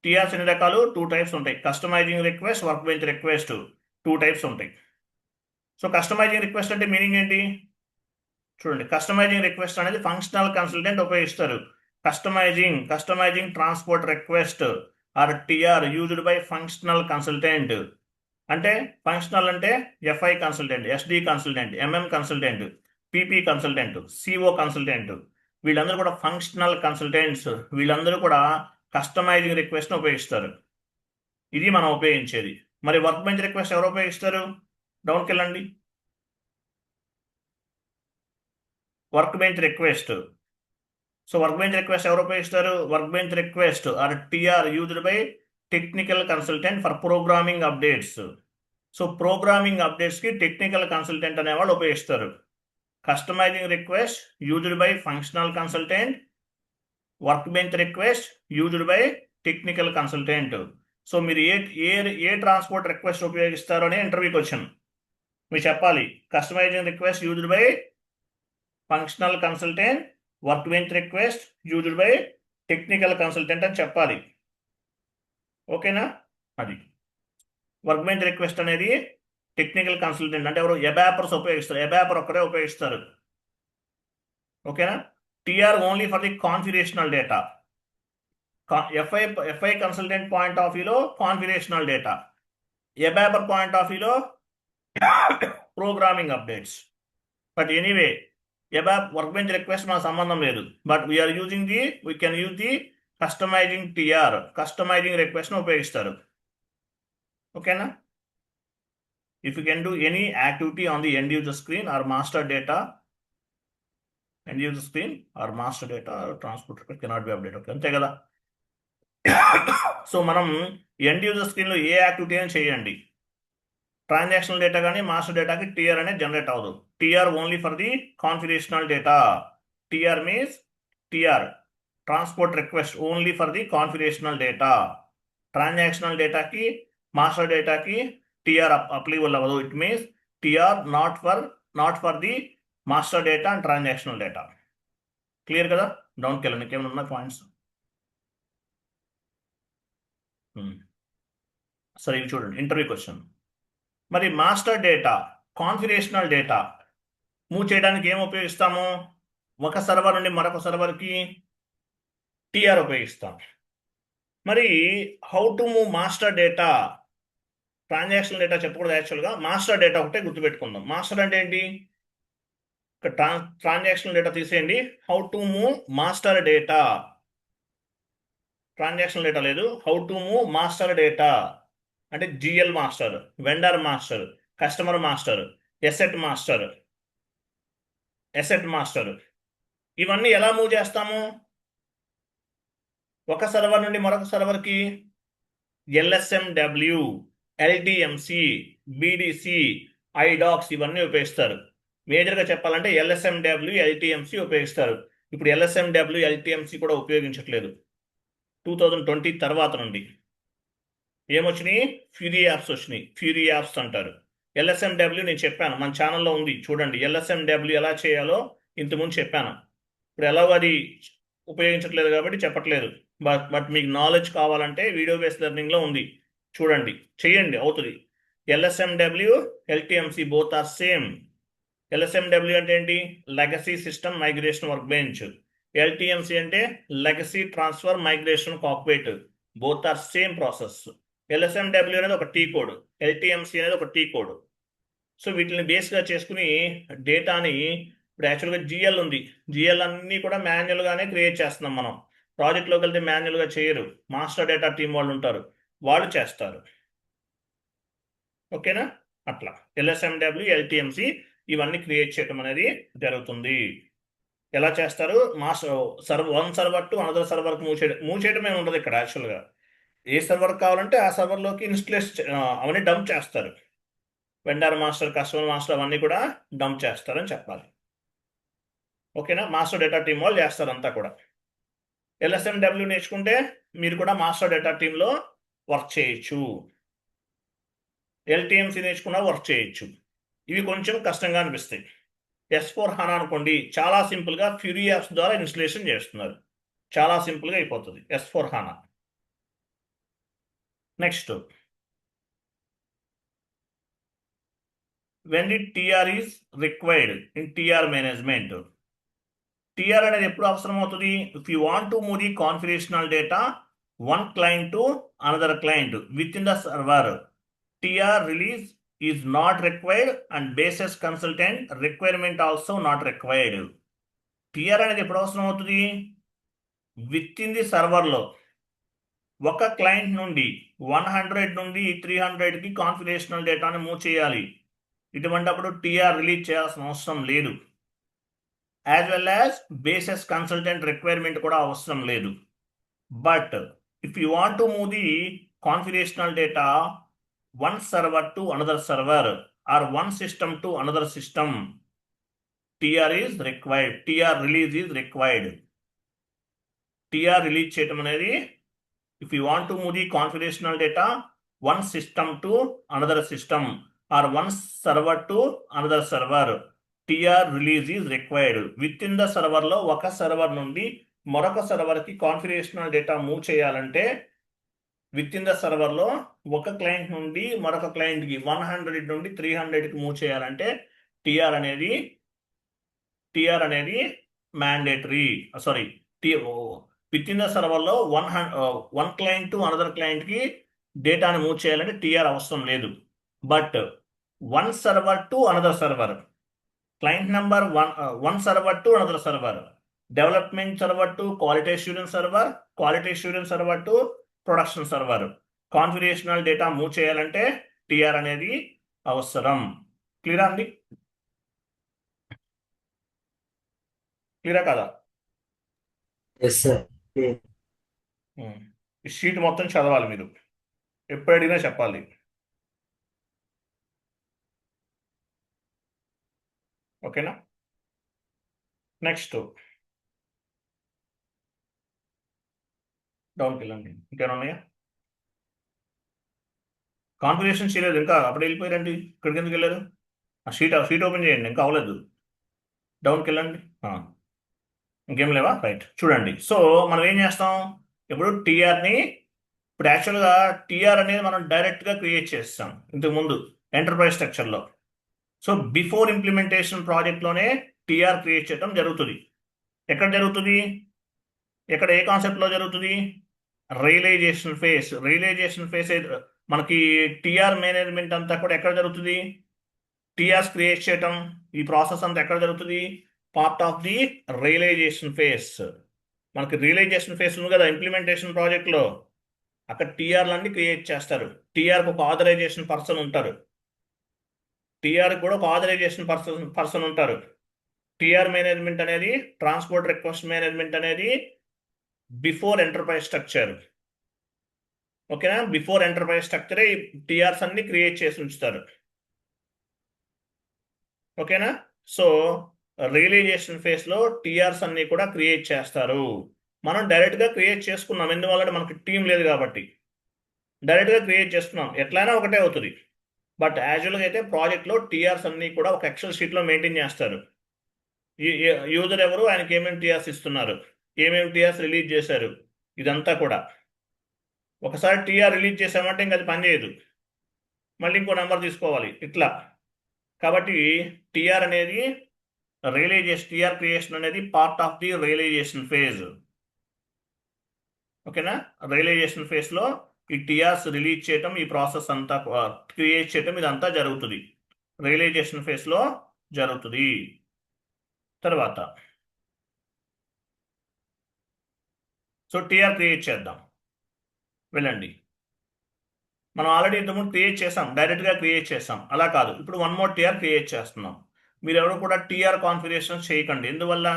టీఆర్స్ ఎన్ని రకాలు? 2 types ఉంటాయి. Customizing request, workbench request 2 types ఉంటాయి. సో కస్టమైజింగ్ రిక్వెస్ట్ అంటే మీనింగ్ ఏంటి చూడండి. కస్టమైజింగ్ రిక్వెస్ట్ అనేది ఫంక్షనల్ కన్సల్టెంట్ ఉపయోగిస్తారు. Customizing transport request or TR used by functional consultant. అంటే ఫంక్షనల్ అంటే FI consultant, SD consultant, MM consultant, PP consultant, CO consultant, వీళ్ళందరూ కూడా ఫంక్షనల్ కన్సల్టెంట్స్. వీళ్ళందరూ కూడా కస్టమైజింగ్ రిక్వెస్ట్ని ఉపయోగిస్తారు. ఇది మనం ఉపయోగించేది. మరి వర్క్ బెంచ్ రిక్వెస్ట్ ఎవరు ఉపయోగిస్తారు? డౌన్కి వెళ్ళండి. Workbench request. So workbench request ఎవరు ఉపయోగిస్తారు? Workbench request or TR used by technical consultant for programming updates. So programming అప్డేట్స్కి టెక్నికల్ కన్సల్టెంట్ అనేవాళ్ళు ఉపయోగిస్తారు. Customising request used by functional consultant, workbench request used by technical consultant. So మీరు ఏ transport request ఉపయోగిస్తారు అనే ఇంటర్వ్యూకి వచ్చాను. మీరు చెప్పాలి customising request used by functional consultant, workbench request used by technical consultant అని చెప్పాలి. ఓకేనా? అది వర్క్ బెంచ్ రిక్వెస్ట్ అనేది టెక్నికల్ కన్సల్టెంట్ అంటే ఎవరు? ఎబాపర్స్ ఉపయోగిస్తారు, ఎబాపర్ ఒక్కరే ఉపయోగిస్తారు. ఓకేనా? TR only for the configurational data. FI consultant point of వ్యూలో configurational data, ABAPer point of వ్యూలో programming updates. But anyway workbench request మన సంబంధం లేదు. But we can use the customising TR, customising రిక్వెస్ట్ను ఉపయోగిస్తారు. ఓకేనా? If you can do any activity on the end user screen or master data, transport request cannot be update. Okay, అంతే కదా? So మనం end user స్క్రీన్లో ఏ activity అయినా చేయండి, transactional data కానీ master డేటాకి టీఆర్ అనేది జనరేట్ అవ్వదు. TR only for the configurational data. TR means TR transport request only for the configurational data. Transactional డేటాకి మాస్టర్ డేటాకి టీఆర్ అప్లికబుల్ అవ్వదు. It means TR not for the master data and transactional data. Clear కదా? డౌన్కి వెళ్ళండి, ఇంకేమైనా ఉన్నాయి points? సరే ఇవి చూడండి, ఇంటర్వ్యూ క్వశ్చన్. మరి master data, configurational data move చేయడానికి ఏం ఉపయోగిస్తాము? ఒక సర్వర్ నుండి మరొక సర్వర్కి టీఆర్ ఉపయోగిస్తాం. మరి how to move master data? Transactional data చెప్పకూడదు, యాక్చువల్గా మాస్టర్ డేటా ఒకటే గుర్తుపెట్టుకుందాం. మాస్టర్ అంటే ఏంటి? ట్రాన్సాక్షనల్ డేటా తీసేయండి. How to move master data. Transactional data లేదు, how to move master data అంటే GL master, vendor master, customer master, asset master, ఇవన్నీ ఎలా మూవ్ చేస్తాము? ఒక సర్వర్ నుండి మరొక సర్వర్కి LSMW, LDMC, BDC, IDOCS ఇవన్నీ ఉపయోగిస్తారు. మేజర్గా చెప్పాలంటే LSMW, LTMC ఉపయోగిస్తారు. ఇప్పుడు LSMW, LTMC కూడా ఉపయోగించట్లేదు 2020 తర్వాత నుండి. ఏమొచ్చినాయి? ఫ్యూరీ యాప్స్ వచ్చినాయి. ఫ్యూరీ యాప్స్ అంటారు. LSMW నేను చెప్పాను, మన ఛానల్లో ఉంది చూడండి. LSMW ఎలా చేయాలో ఇంతకుముందు చెప్పాను. ఇప్పుడు ఎలాగో అది ఉపయోగించట్లేదు కాబట్టి చెప్పట్లేదు. బట్ మీకు నాలెడ్జ్ కావాలంటే వీడియో బేస్డ్ లెర్నింగ్లో ఉంది, చూడండి, చేయండి, అవుతుంది. LSMW, LTMC both are same. LSMW అంటే ఏంటి? Legacy system migration workbench. LTMC అంటే legacy transfer migration cockpit. Both are same process. LSMW అనేది ఒక టీ కోడ్, LTMC అనేది ఒక టీ కోడ్. సో వీటిని బేస్గా చేసుకుని డేటాని, ఇప్పుడు యాక్చువల్గా GL ఉంది, GL అన్నీ కూడా మాన్యువల్గానే క్రియేట్ చేస్తున్నాం మనం. ప్రాజెక్ట్లోకి వెళ్తే మాన్యువల్గా చేయరు, మాస్టర్ డేటా టీం వాళ్ళు ఉంటారు, వాళ్ళు చేస్తారు. ఓకేనా? అట్లా LSMW, LTMC ఇవన్నీ క్రియేట్ చేయడం అనేది జరుగుతుంది. ఎలా చేస్తారు? వన్ సర్వర్ టు అనదర్ సర్వర్కి మూవ్ చేయడం ఏమి ఉండదు ఇక్కడ. యాక్చువల్గా ఏ సర్వర్ కావాలంటే ఆ సర్వర్లోకి ఇన్స్టలేట్ అవన్నీ డంప్ చేస్తారు. వెండర్ మాస్టర్, కస్టమర్ మాస్టర్ అవన్నీ కూడా డంప్ చేస్తారని చెప్పాలి. ఓకేనా? మాస్టర్ డేటా టీం వాళ్ళు చేస్తారు అంతా కూడా. LSMW నేర్చుకుంటే మీరు కూడా మాస్టర్ డేటా టీంలో వర్క్ చేయొచ్చు. LTMC నేర్చుకున్నా వర్క్ చేయొచ్చు. ఇవి కొంచెం కష్టంగా అనిపిస్తాయి. S4HANA అనుకోండి, చాలా సింపుల్గా ఫ్యూరీ యాప్స్ ద్వారా ఇన్స్టలేషన్ చేస్తున్నారు. చాలా సింపుల్గా అయిపోతుంది S4HANA. Next, when the TR is required in TR management. TR అనేది ఎప్పుడు అవసరం అవుతుంది? If you want to move the configurational data one client to another client within the server, TR release is not required and basis consultant requirement also not required. TR అనేది ఎప్పుడు అవసరం అవుతుంది? With in the సర్వర్లో ఒక client నుండి 100 నుండి 300కి configurational డేటాను move చేయాలి. ఇటువంటిప్పుడు TR రిలీజ్ చేయాల్సిన అవసరం లేదు. As well as basis consultant requirement కూడా అవసరం లేదు. But if you want to move the configurational data one server to another server or one system to another system, TR is required, TR release is required. TR release చేయటం అనేది, if you want to move the configurational data one system to another system or one server to another server, TR release is required. Within the సర్వర్లో ఒక server నుండి మరొక సర్వర్కి configurational data move చేయాలంటే, within the సర్వర్లో ఒక client నుండి మరొక క్లయింట్కి 100 నుండి 300కి మూవ్ చేయాలంటే TR అనేది మ్యాండేటరీ. విత్ ఇన్ ద సర్వర్లో వన్ క్లయింట్ టు అనదర్ క్లయింట్కి డేటాను మూవ్ చేయాలంటే TR అవసరం లేదు. But one server to another server, client number one server to another server, development server to quality assurance server, quality assurance server to production server, configurational data move చేయాలంటే TR అనేది అవసరం. క్లియరా అండి? క్లియరా కదా? Yes sir. ఈ sheet మొత్తం చదవాలి మీరు, ఎప్పుడు అడిగినా చెప్పాలి. ఓకేనా? నెక్స్ట్ డౌన్కి వెళ్ళండి. ఇంకేనా ఉన్నాయా? కాన్ఫిగరేషన్ చేయలేదు ఇంకా, అప్పుడు వెళ్ళిపోయారండి. ఇక్కడికి ఎందుకు వెళ్ళారు? ఆ షీట్ ఓపెన్ చేయండి, ఇంకా అవ్వలేదు. డౌన్కి వెళ్ళండి. ఇంకేం లేవా? రైట్, చూడండి. సో మనం ఏం చేస్తాం ఇప్పుడు? ఇప్పుడు యాక్చువల్గా TR అనేది మనం డైరెక్ట్గా క్రియేట్ చేస్తాం ఇంతకుముందు ఎంటర్ప్రైజ్ స్ట్రక్చర్లో. సో బిఫోర్ ఇంప్లిమెంటేషన్ ప్రాజెక్ట్లోనే TR క్రియేట్ చేయడం జరుగుతుంది. ఎక్కడ జరుగుతుంది? ఎక్కడ, ఏ కాన్సెప్ట్లో జరుగుతుంది? Realization phase. మనకి TR మేనేజ్మెంట్ అంతా కూడా ఎక్కడ జరుగుతుంది? TRs క్రియేట్ చేయటం, ఈ ప్రాసెస్ అంతా ఎక్కడ జరుగుతుంది? Part of the realization phase. మనకి రియలైజేషన్ ఫేస్ ఉంది కదా ఇంప్లిమెంటేషన్ ప్రాజెక్ట్లో, అక్కడ TRలన్నీ క్రియేట్ చేస్తారు. TRకి ఒక ఆథరైజేషన్ పర్సన్ ఉంటారు. టీఆర్ కూడా ఒక ఆథరైజేషన్ పర్సన్ ఉంటారు. టీఆర్ మేనేజ్మెంట్ అనేది, ట్రాన్స్పోర్ట్ రిక్వెస్ట్ మేనేజ్మెంట్ అనేది బిఫోర్ ఎంటర్ప్రైజ్ స్ట్రక్చర్. ఓకేనా? బిఫోర్ ఎంటర్ప్రైజ్ స్ట్రక్చరే ఈ టీఆర్స్ అన్ని క్రియేట్ చేసి ఉంచుతారు. ఓకేనా? సో రియలైజేషన్ ఫేజ్లో టీఆర్స్ అన్ని కూడా క్రియేట్ చేస్తారు. మనం డైరెక్ట్గా క్రియేట్ చేసుకున్నాం, ఎందువల్ల మనకి టీం లేదు కాబట్టి డైరెక్ట్గా క్రియేట్ చేస్తున్నాం. ఎట్లయినా ఒకటే అవుతుంది. బట్ యాజువల్గా అయితే ప్రాజెక్ట్లో టీఆర్స్ అన్ని కూడా ఒక ఎక్సెల్ షీట్లో మెయింటైన్ చేస్తారు. యూజర్ ఎవరు, ఆయనకి ఏమేమి టీఆర్స్ ఇస్తున్నారు, ఏమేమి టీఆర్స్ రిలీజ్ చేశారు, ఇదంతా కూడా. ఒకసారి టీఆర్ రిలీజ్ చేసామంటే ఇంకా అది పనిచేయదు, మళ్ళీ ఇంకో నెంబర్ తీసుకోవాలి ఇట్లా. కాబట్టి టీఆర్ అనేది టీఆర్ క్రియేషన్ అనేది part of the realization phase. ఓకేనా? రియలైజేషన్ ఫేజ్లో ఈ టీఆర్స్ రిలీజ్ చేయటం, ఈ ప్రాసెస్ అంతా క్రియేట్ చేయటం, ఇదంతా జరుగుతుంది, రియలైజేషన్ ఫేజ్లో జరుగుతుంది. తర్వాత సో టీఆర్ క్రియేట్ చేద్దాం, వెళ్ళండి. మనం ఆల్రెడీ ఇంతకుముందు క్రియేట్ చేసాం, డైరెక్ట్గా క్రియేట్ చేసాం. అలా కాదు, ఇప్పుడు వన్ మోర్ టీఆర్ క్రియేట్ చేస్తున్నాం. మీరు ఎవరు కూడా టీఆర్ కాన్ఫిగరేషన్ చేయకండి. ఎందువల్ల?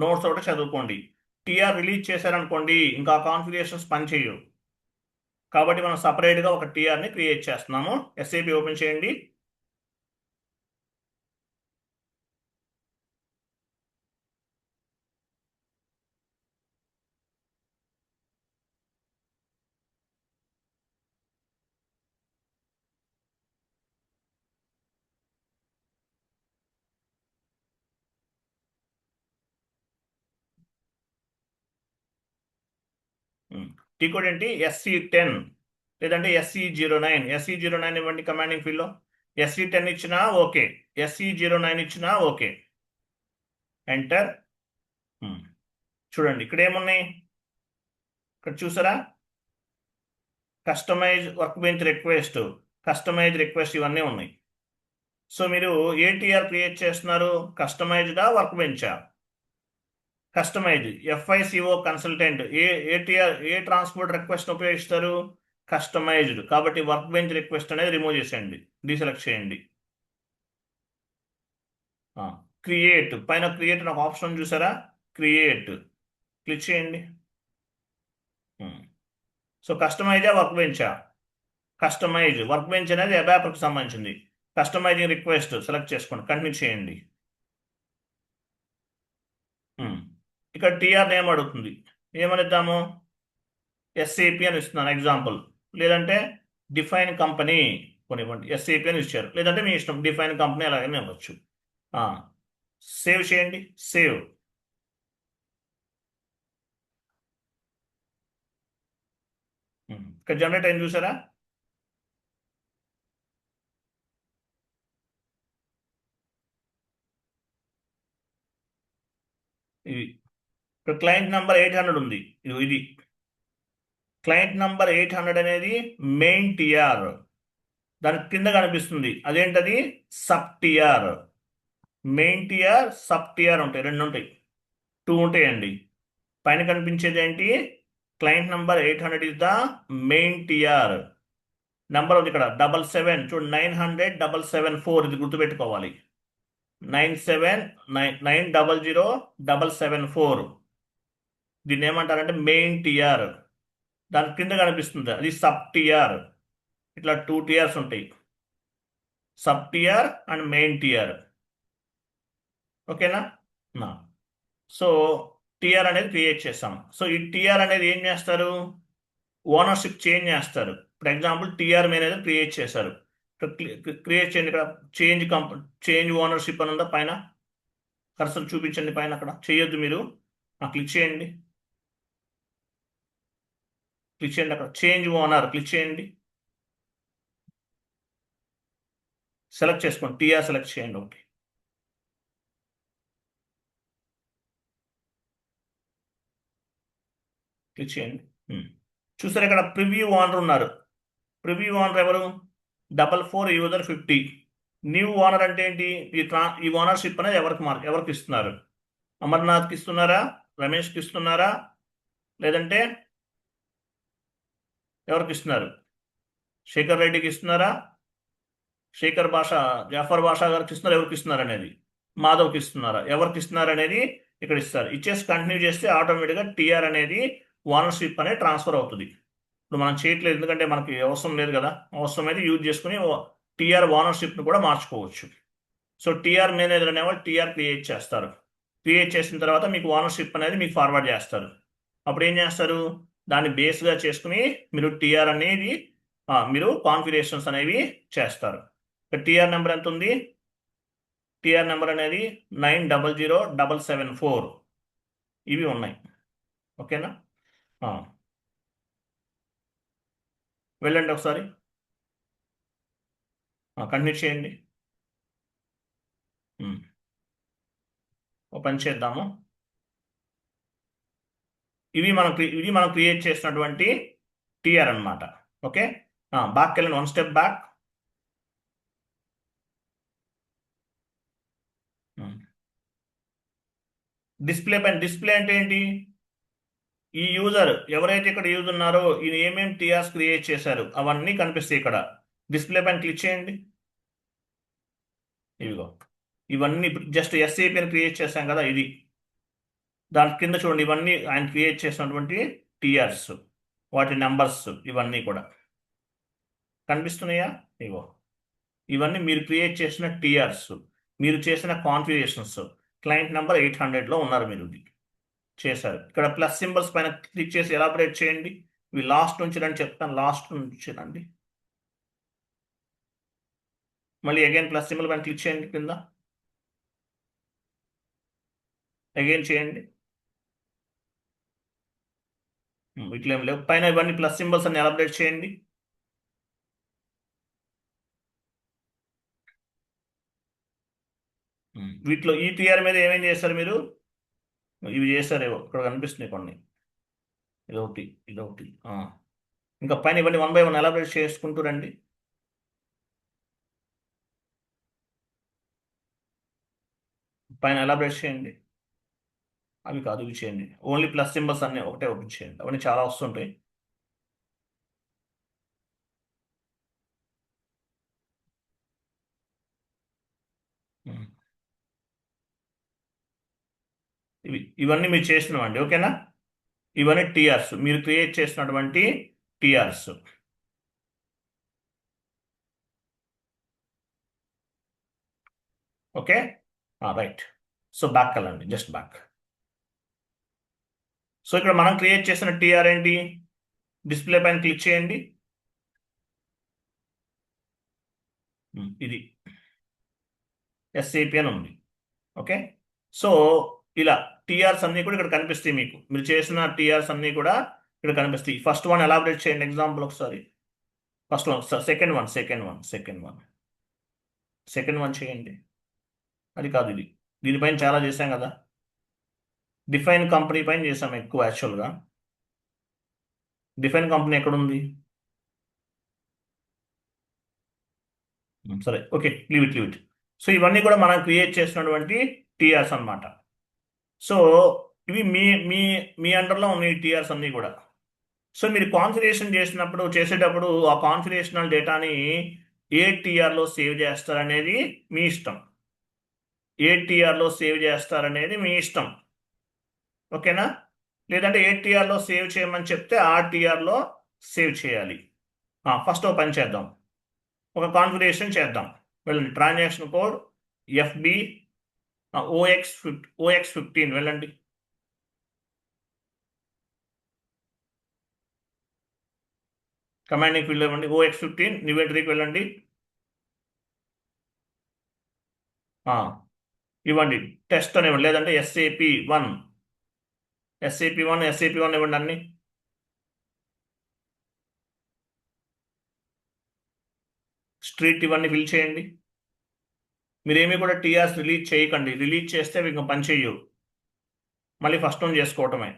నోట్స్ ఒకటి చదువుకోండి. టీఆర్ రిలీజ్ చేశారనుకోండి, ఇంకా కాన్ఫిగరేషన్స్ పనిచేయవు. కాబట్టి మనం సపరేట్గా ఒక టీఆర్ని క్రియేట్ చేస్తున్నాము. ఎస్ఏపి ఓపెన్ చేయండి. టీ కోడ్ ఏంటి? SC10 లేదంటే SC09. SC09 ఇవ్వండి కమాండింగ్ ఫీల్డ్లో. SC10 ఇచ్చినా ఓకే, SC09 ఇచ్చినా ఓకే. ఎంటర్. చూడండి ఇక్కడ ఏమున్నాయి, ఇక్కడ చూసారా? Customize workbench request, customize request, ఇవన్నీ ఉన్నాయి. సో మీరు ఏ టీఆర్ క్రియేట్ చేస్తున్నారు? కస్టమైజ్డా, వర్క్ బెంచా? కస్టమైజ్. FICO కన్సల్టెంట్ ఏ ట్రాన్స్పోర్ట్ రిక్వెస్ట్ ఉపయోగిస్తారు? కస్టమైజ్డ్. కాబట్టి వర్క్ బెంచ్ రిక్వెస్ట్ అనేది రిమూవ్ చేసేయండి, డీసెలెక్ట్ చేయండి. క్రియేట్ పైన క్రియేట్ అని ఒక ఆప్షన్ చూసారా? క్రియేట్ క్లిక్ చేయండి. సో కస్టమైజా, వర్క్ బెంచా? కస్టమైజ్. వర్క్ బెంచ్ అనేది అబాప్కి సంబంధించింది. కస్టమైజింగ్ రిక్వెస్ట్ సెలెక్ట్ చేసుకోండి, కంటిన్యూ చేయండి. ఇక్కడ టీఆర్ నేమ్ అడుగుతుంది, ఏమనిద్దాము? SAP అని ఇస్తున్నాను ఎగ్జాంపుల్, లేదంటే డిఫైన్ కంపెనీ కొనివ్వండి. SAP అని ఇచ్చారు, లేదంటే మీ ఇష్టం, డిఫైన్ కంపెనీ అలాగనే ఇవ్వచ్చు. సేవ్ చేయండి, సేవ్. ఇక్కడ జనరేట్ అయింది చూసారా? ఇది ఇక్కడ క్లయింట్ నెంబర్ 800 ఉంది, ఇది క్లయింట్ నెంబర్ 800 అనేది మెయిన్ టీఆర్, దాని కింద కనిపిస్తుంది అదేంటది? Sub TR. Main TR, sub TR ఉంటాయి, రెండు ఉంటాయి, 2 ఉంటాయండి. పైన కనిపించేది ఏంటి? Client number 800 is the main TR. Number ఉంది ఇక్కడ 77, చూడు 900,774, ఇది గుర్తుపెట్టుకోవాలి. 900,774. దీన్ని ఏమంటారంటే మెయిన్ టీఆర్. దాని కింద కనిపిస్తుంది అది సబ్ టీఆర్. ఇట్లా 2 టీఆర్స్ ఉంటాయి, sub TR and main TR. ఓకేనా? సో టీఆర్ అనేది క్రియేట్ చేస్తాం. సో ఈ టీఆర్ అనేది ఏం చేస్తారు? ఓనర్షిప్ చేంజ్ చేస్తారు. For example TR manager create చేశారు, క్రియేట్ చేయండి. ఇక్కడ చేంజ్ ఓనర్షిప్ అని ఉందా? పైన కర్సర్ చూపించండి, పైన అక్కడ చేయొద్దు మీరు, క్లిక్ చేయండి, క్లిక్ చేయండి. అక్కడ చేంజ్ ఓనర్ క్లిక్ చేయండి, సెలెక్ట్ చేసుకోండి, టీఆర్ సెలెక్ట్ చేయండి ఒకటి. క్లిక్ చేయండి. చూసారు ఇక్కడ ప్రివ్యూ ఓనర్ ఉన్నారు. ప్రివ్యూ ఓనర్ ఎవరు? 44 యూజర్ 50. న్యూ ఓనర్ అంటే ఏంటి? ఈ ఓనర్షిప్ అనేది ఎవరికి ఇస్తున్నారు? అమర్నాథ్కి ఇస్తున్నారా? రమేష్కి ఇస్తున్నారా? లేదంటే ఎవరికి ఇస్తున్నారు? శేఖర్ రెడ్డికి ఇస్తున్నారా? శేఖర్ భాష, జాఫర్ భాషా గారికి ఇస్తున్నారు, ఎవరికి ఇస్తున్నారు అనేది, మాధవ్కి ఇస్తున్నారా, ఎవరికి ఇస్తున్నారు అనేది ఇక్కడ ఇస్తారు. ఇచ్చేసి కంటిన్యూ చేస్తే ఆటోమేటిక్గా టీఆర్ అనేది ఓనర్షిప్ అనేది ట్రాన్స్ఫర్ అవుతుంది. ఇప్పుడు మనం చేయట్లేదు ఎందుకంటే మనకి అవసరం లేదు కదా, అవసరం అయితే యూజ్ చేసుకుని టీఆర్ ఓనర్షిప్ని కూడా మార్చుకోవచ్చు. సో టీఆర్ మేనేజర్ అనేవాళ్ళు టీఆర్ క్రియేట్ చేస్తారు. క్రియేట్ చేసిన తర్వాత మీకు ఓనర్షిప్ అనేది మీకు ఫార్వర్డ్ చేస్తారు. అప్పుడు ఏం చేస్తారు, దాన్ని బేస్గా చేసుకుని మీరు టీఆర్ అనేది మీరు కాన్ఫిగరేషన్స్ అనేవి చేస్తారు. టీఆర్ నెంబర్ ఎంత ఉంది, టీఆర్ నెంబర్ అనేది 900774 ఇవి ఉన్నాయి. ఓకేనా, వెళ్ళండి ఒకసారి కంటిన్యూ చేయండి. ఓ పని చేద్దాము. ఇది మనం క్రియేట్ చేసినటువంటి టీఆర్ అన్నమాట. ఓకే, బ్యాక్ వెళ్ళండి, 1 స్టెప్ బ్యాక్. డిస్ప్లే అంటే ఏంటి, ఈ యూజర్ ఎవరైతే ఇక్కడ యూజ్ ఉన్నారో ఈయన ఏమేమి టీఆర్స్ క్రియేట్ చేశారు అవన్నీ కనిపిస్తాయి ఇక్కడ. డిస్ప్లే పైన క్లిక్ చేయండి. ఇవిగో ఇవన్నీ జస్ట్ ఎస్ఏపిని క్రియేట్ చేశాం కదా, ఇది దాని కింద చూడండి, ఇవన్నీ ఆయన క్రియేట్ చేసినటువంటి టీఆర్స్, వాటి నెంబర్స్ ఇవన్నీ కూడా కనిపిస్తున్నాయా. ఇగో ఇవన్నీ మీరు క్రియేట్ చేసిన టీఆర్స్, మీరు చేసిన కాన్ఫిగరేషన్స్. క్లయింట్ నెంబర్ 800లో ఉన్నారు, మీరు ఇది చేశారు. ఇక్కడ ప్లస్ సింబల్స్ పైన క్లిక్ చేసి ఎలాబరేట్ చేయండి. ఇవి లాస్ట్ నుంచి రండి చెప్తాను, లాస్ట్ నుంచి రండి. మళ్ళీ అగైన్ ప్లస్ సింబల్ పైన క్లిక్ చేయండి, కింద అగైన్ చేయండి. ఇట్లా ఏం లేవు, పైన ఇవన్నీ ప్లస్ సింబల్స్ అన్ని ఎలాబరేట్ చేయండి. వీటిలో ఈ టీఆర్ మీద ఏమేం చేస్తారు మీరు, ఇవి చేస్తారేవో ఇక్కడ కనిపిస్తున్నాయి కొన్ని, ఇదొకటి ఇదొకటి, ఇంకా పైన ఇవన్నీ 1 బై 1 ఎలాబరేట్ చేసుకుంటూ రండి. పైన ఎలాబరేట్ చేయండి. అవి కాదు, ఇవి చేయండి. ఓన్లీ ప్లస్ సింబల్స్ అన్నీ ఒకటే ఓపెన్ చేయండి, అవన్నీ చాలా వస్తుంటాయి. ఇవన్నీ మీరు చేసినవండి. ఓకేనా, ఇవన్నీ టీఆర్స్, మీరు క్రియేట్ చేసినటువంటి TRS. Okay, right. So back వెళ్ళండి, జస్ట్ బ్యాక్. సో ఇక్కడ మనం క్రియేట్ చేసిన టీఆర్ ఏంటి, డిస్ప్లే పైన క్లిక్ చేయండి. ఇది ఎస్ఏపి అని ఉంది. ఓకే, సో ఇలా టీఆర్స్ అన్నీ కూడా ఇక్కడ కనిపిస్తాయి మీకు, మీరు చేసిన టీఆర్స్ అన్నీ కూడా ఇక్కడ కనిపిస్తాయి. ఫస్ట్ వన్ ఎలాబరేట్ చేయండి, ఎగ్జాంపుల్ ఒకసారి. ఫస్ట్ వన్, సెకండ్ వన్ చేయండి. అది కాదు, ఇది దీనిపైన చాలా చేశాం కదా, డిఫైన్ కంపెనీ పైన చేసాం ఎక్కువ యాక్చువల్గా. డిఫైన్ కంపెనీ ఎక్కడుంది, సరే ఓకే, లీవ్ ఇట్. సో ఇవన్నీ కూడా మనం క్రియేట్ చేసినటువంటి టీఆర్స్ అన్నమాట. సో ఇవి మీ మీ మీ అండర్లో ఉన్నాయి టీఆర్స్ అన్నీ కూడా. సో మీరు కాన్ఫిగరేషన్ చేసేటప్పుడు ఆ కాన్ఫిగరేషనల్ డేటాని ఏ టీఆర్లో సేవ్ చేస్తారనేది మీ ఇష్టం. ఏ టీఆర్లో సేవ్ చేస్తారనేది మీ ఇష్టం. ఓకేనా, లేదంటే ఏ టీఆర్లో సేవ్ చేయమని చెప్తే ఆ టీఆర్లో సేవ్ చేయాలి. ఫస్ట్ ఒక పని చేద్దాం, ఒక కాన్ఫిగరేషన్ చేద్దాం. వెళ్ళండి, ట్రాన్సాక్షన్ కోడ్ ఎఫ్బి OX15 వెళ్ళండి. కమాండింగ్ ఫీల్డ్ ఇవ్వండి, OX15 న్యూ ఎంట్రీకి వెళ్ళండి. ఇవ్వండి టెస్ట్ అని ఇవ్వండి, లేదంటే SAP1 ఇవ్వండి అన్ని. స్ట్రీట్ ఇవన్నీ ఫిల్ చేయండి. మీరేమీ కూడా టీఆర్స్ రిలీజ్ చేయకండి, రిలీజ్ చేస్తే ఇంకా పని చెయ్యు, మళ్ళీ ఫస్ట్ వన్ చేసుకోవటమే.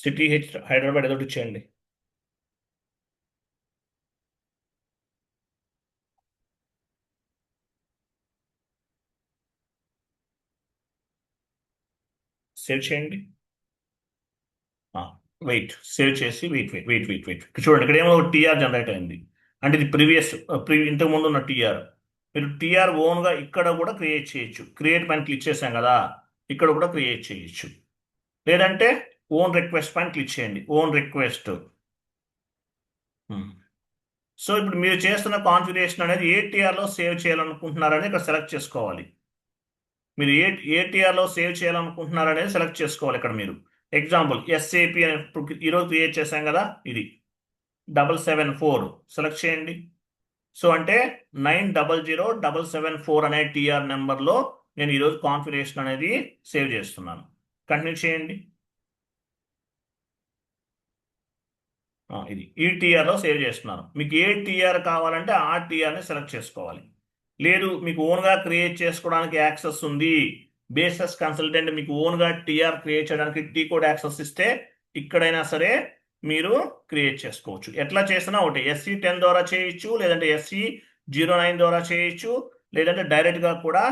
సిటీ హైదరాబాద్ ఏదో ఒకటి ఇచ్చేయండి. సేవ్ చేయండి. వెయిట్, సేవ్ చేసి వెయిట్. చూడండి ఇక్కడ ఏమో టీఆర్ జనరేట్ అయింది. అంటే ఇది ఇంతకు ముందు ఉన్న టీఆర్. మీరు టీఆర్ ఓన్గా ఇక్కడ కూడా క్రియేట్ చేయొచ్చు. క్రియేట్ పైన క్లిక్ చేశాం కదా, ఇక్కడ కూడా క్రియేట్ చేయొచ్చు. లేదంటే ఓన్ రిక్వెస్ట్ పైన క్లిక్ చేయండి. Own request. సో ఇప్పుడు మీరు చేస్తున్న కాన్ఫిగరేషన్ అనేది ఏ టీఆర్లో సేవ్ చేయాలనుకుంటున్నారని ఇక్కడ సెలెక్ట్ చేసుకోవాలి. మీరు ఏ టీఆర్లో సేవ్ చేయాలనుకుంటున్నారనేది సెలెక్ట్ చేసుకోవాలి. ఇక్కడ మీరు ఎగ్జాంపుల్ ఎస్ఏపి అని ఈరోజు క్రియేట్ చేశాం కదా, ఇది 774 సెలెక్ట్ చేయండి. సో అంటే 900774 అనే టీఆర్ నెంబర్లో నేను ఈరోజు కాన్ఫిగరేషన్ అనేది సేవ్ చేస్తున్నాను. కంటిన్యూ చేయండి. ఇది ఈ టీఆర్లో సేవ్ చేస్తున్నాను. మీకు ఏ టీఆర్ కావాలంటే ఆ టీఆర్ని సెలెక్ట్ చేసుకోవాలి. లేదు మీకు ఓన్గా క్రియేట్ చేసుకోవడానికి యాక్సెస్ ఉంది, బేసెస్ కన్సల్టెంట్ మీకు ఓన్గా టీఆర్ క్రియేట్ చేయడానికి టీ కోడ్ యాక్సెస్ ఇస్తే ఇక్కడైనా సరే మీరు క్రియేట్ చేసుకోవచ్చు. ఎట్లా చేసినా ఒకటి, SE10 ద్వారా చేయొచ్చు, లేదంటే SE09 ద్వారా చేయొచ్చు, లేదంటే డైరెక్ట్గా కూడా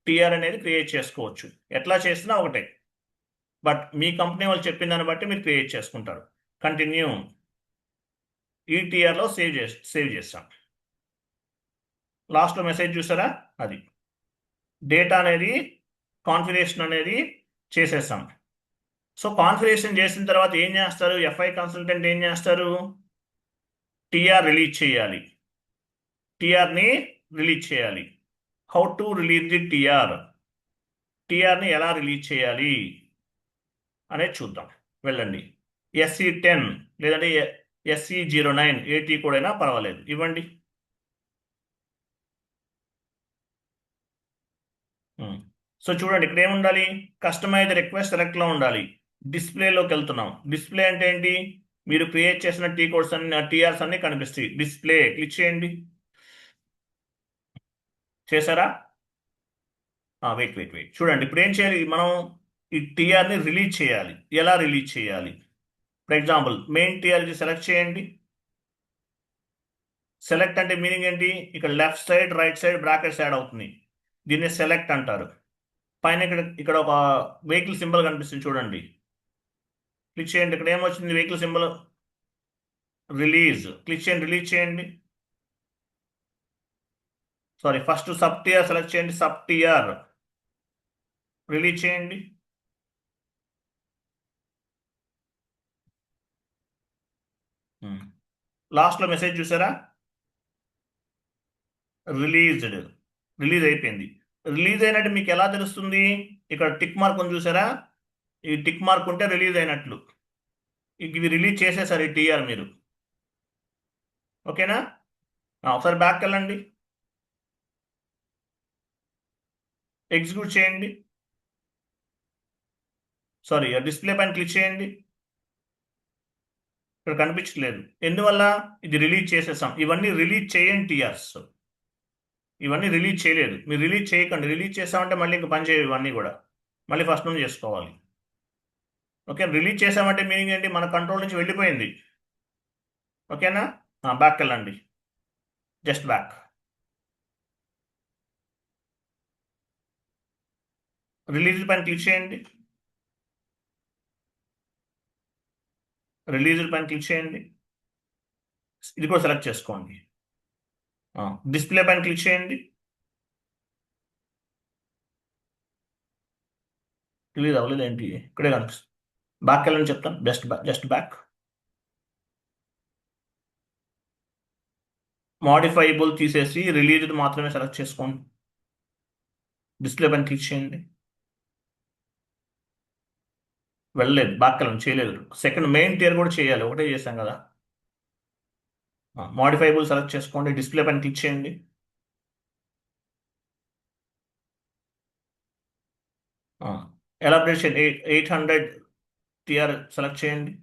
టీఆర్ అనేది క్రియేట్ చేసుకోవచ్చు. ఎట్లా చేసినా ఒకటే, బట్ మీ కంపెనీ వాళ్ళు చెప్పిన దాన్ని బట్టి మీరు క్రియేట్ చేసుకుంటారు. కంటిన్యూ. ఈ టీఆర్లో సేవ్ చేస్తాం. లాస్ట్లో మెసేజ్ చూసారా, అది డేటా అనేది కాన్ఫిగరేషన్ అనేది చేసేసాం. సో కాన్ఫిగరేషన్ చేసిన తర్వాత ఏం చేస్తారు, FI కన్సల్టెంట్ ఏం చేస్తారు, టీఆర్ రిలీజ్ చేయాలి. టీఆర్ని రిలీజ్ చేయాలి. హౌ టు రిలీజ్ ది టీఆర్ని ఎలా రిలీజ్ చేయాలి అనేది చూద్దాం. వెళ్ళండి. SE10 లేదంటే SE09 ఏ టీ కోడ్ అయినా పర్వాలేదు, ఇవ్వండి. సో చూడండి ఇక్కడ ఏముండాలి, కస్టమైజ్ రిక్వెస్ట్ సెలెక్ట్లో ఉండాలి. డిస్ప్లేలోకి వెళ్తున్నాం. డిస్ప్లే అంటే ఏంటి, మీరు క్రియేట్ చేసిన టీ కోడ్స్ అన్ని టీఆర్స్ అన్ని కనిపిస్తాయి. డిస్ప్లే క్లిక్ చేయండి. చేశారా? వెయిట్ చూడండి ఇప్పుడు ఏం చేయాలి, మనం ఈ టీఆర్ని రిలీజ్ చేయాలి. ఎలా రిలీజ్ చేయాలి? For example main TR select చేయండి. సెలెక్ట్ అంటే మీనింగ్ ఏంటి, ఇక్కడ left side right side brackets add అవుతుంది. దీన్ని సెలెక్ట్ అంటారు. పైన ఇక్కడ ఒక వెహికల్ సింబల్ కనిపిస్తుంది చూడండి, క్లిక్ చేయండి. ఇక్కడ ఏమొచ్చింది, వెహికల్ సింబల్. రిలీజ్ క్లిక్ చేయండి, రిలీజ్ చేయండి. Sorry, first sub TR select చేయండి. సబ్ టీఆర్ రిలీజ్ చేయండి. లాస్ట్లో మెసేజ్ చూసారా, రిలీజ్ అయిపోయింది. రిలీజ్ అయినట్టు మీకు ఎలా తెలుస్తుంది, ఇక్కడ టిక్ మార్క్ ఉంది చూసారా, ఈ టిక్ మార్క్ ఉంటే రిలీజ్ అయినట్లు. ఇవి రిలీజ్ చేసేసారు ఈ టీఆర్ మీరు. ఓకేనా? ఒకసారి బ్యాక్ వెళ్ళండి, ఎగ్జిక్యూట్ చేయండి. సారీ, డిస్ప్లే పైన క్లిక్ చేయండి. ఇక్కడ కనిపించట్లేదు, ఎందువల్ల, ఇది రిలీజ్ చేసేసాం. ఇవన్నీ రిలీజ్ చేయండి టీఆర్స్, ఇవన్నీ రిలీజ్ చేయలేదు. మీరు రిలీజ్ చేయకండి. రిలీజ్ చేసామంటే మళ్ళీ ఇంకా పని చేయవు, ఇవన్నీ కూడా మళ్ళీ ఫస్ట్ నుంచి చేసుకోవాలి. ఓకే, రిలీజ్ చేసామంటే మీనింగ్ ఏంటి, మన కంట్రోల్ నుంచి వెళ్ళిపోయింది. ఓకేనా? బ్యాక్ వెళ్ళండి, జస్ట్ బ్యాక్. రిలీజ్ పైన క్లిక్ చేయండి. రిలీజ్ పైన క్లిక్ చేయండి. ఇది కూడా సెలెక్ట్ చేసుకోండి. డిస్ప్లే పైన క్లిక్ చేయండి. రిలీజ్ అవ్వలేదు ఏంటి, ఇక్కడే కనిపిస్తుంది. బ్యాక్ వెళ్ళని చెప్తాను, జస్ట్ బ్యాక్. మోడిఫైబుల్ తీసేసి రిలీజ్డ్ మాత్రమే సెలెక్ట్ చేసుకోండి. డిస్ప్లే పైన క్లిక్ చేయండి. వెళ్ళలేదు, బ్యాక్ వెళ్ళండి, చేయలేదు. సెకండ్ మెయిన్ టియర్ కూడా చేయాలి, ఒకటే చేశాం కదా. మోడిఫైబుల్ సెలెక్ట్ చేసుకోండి. డిస్ప్లే పైన క్లిక్ చేయండి. ఎలాబరేషన్ 800 టిఆర్ సెలెక్ట్ చేయండి.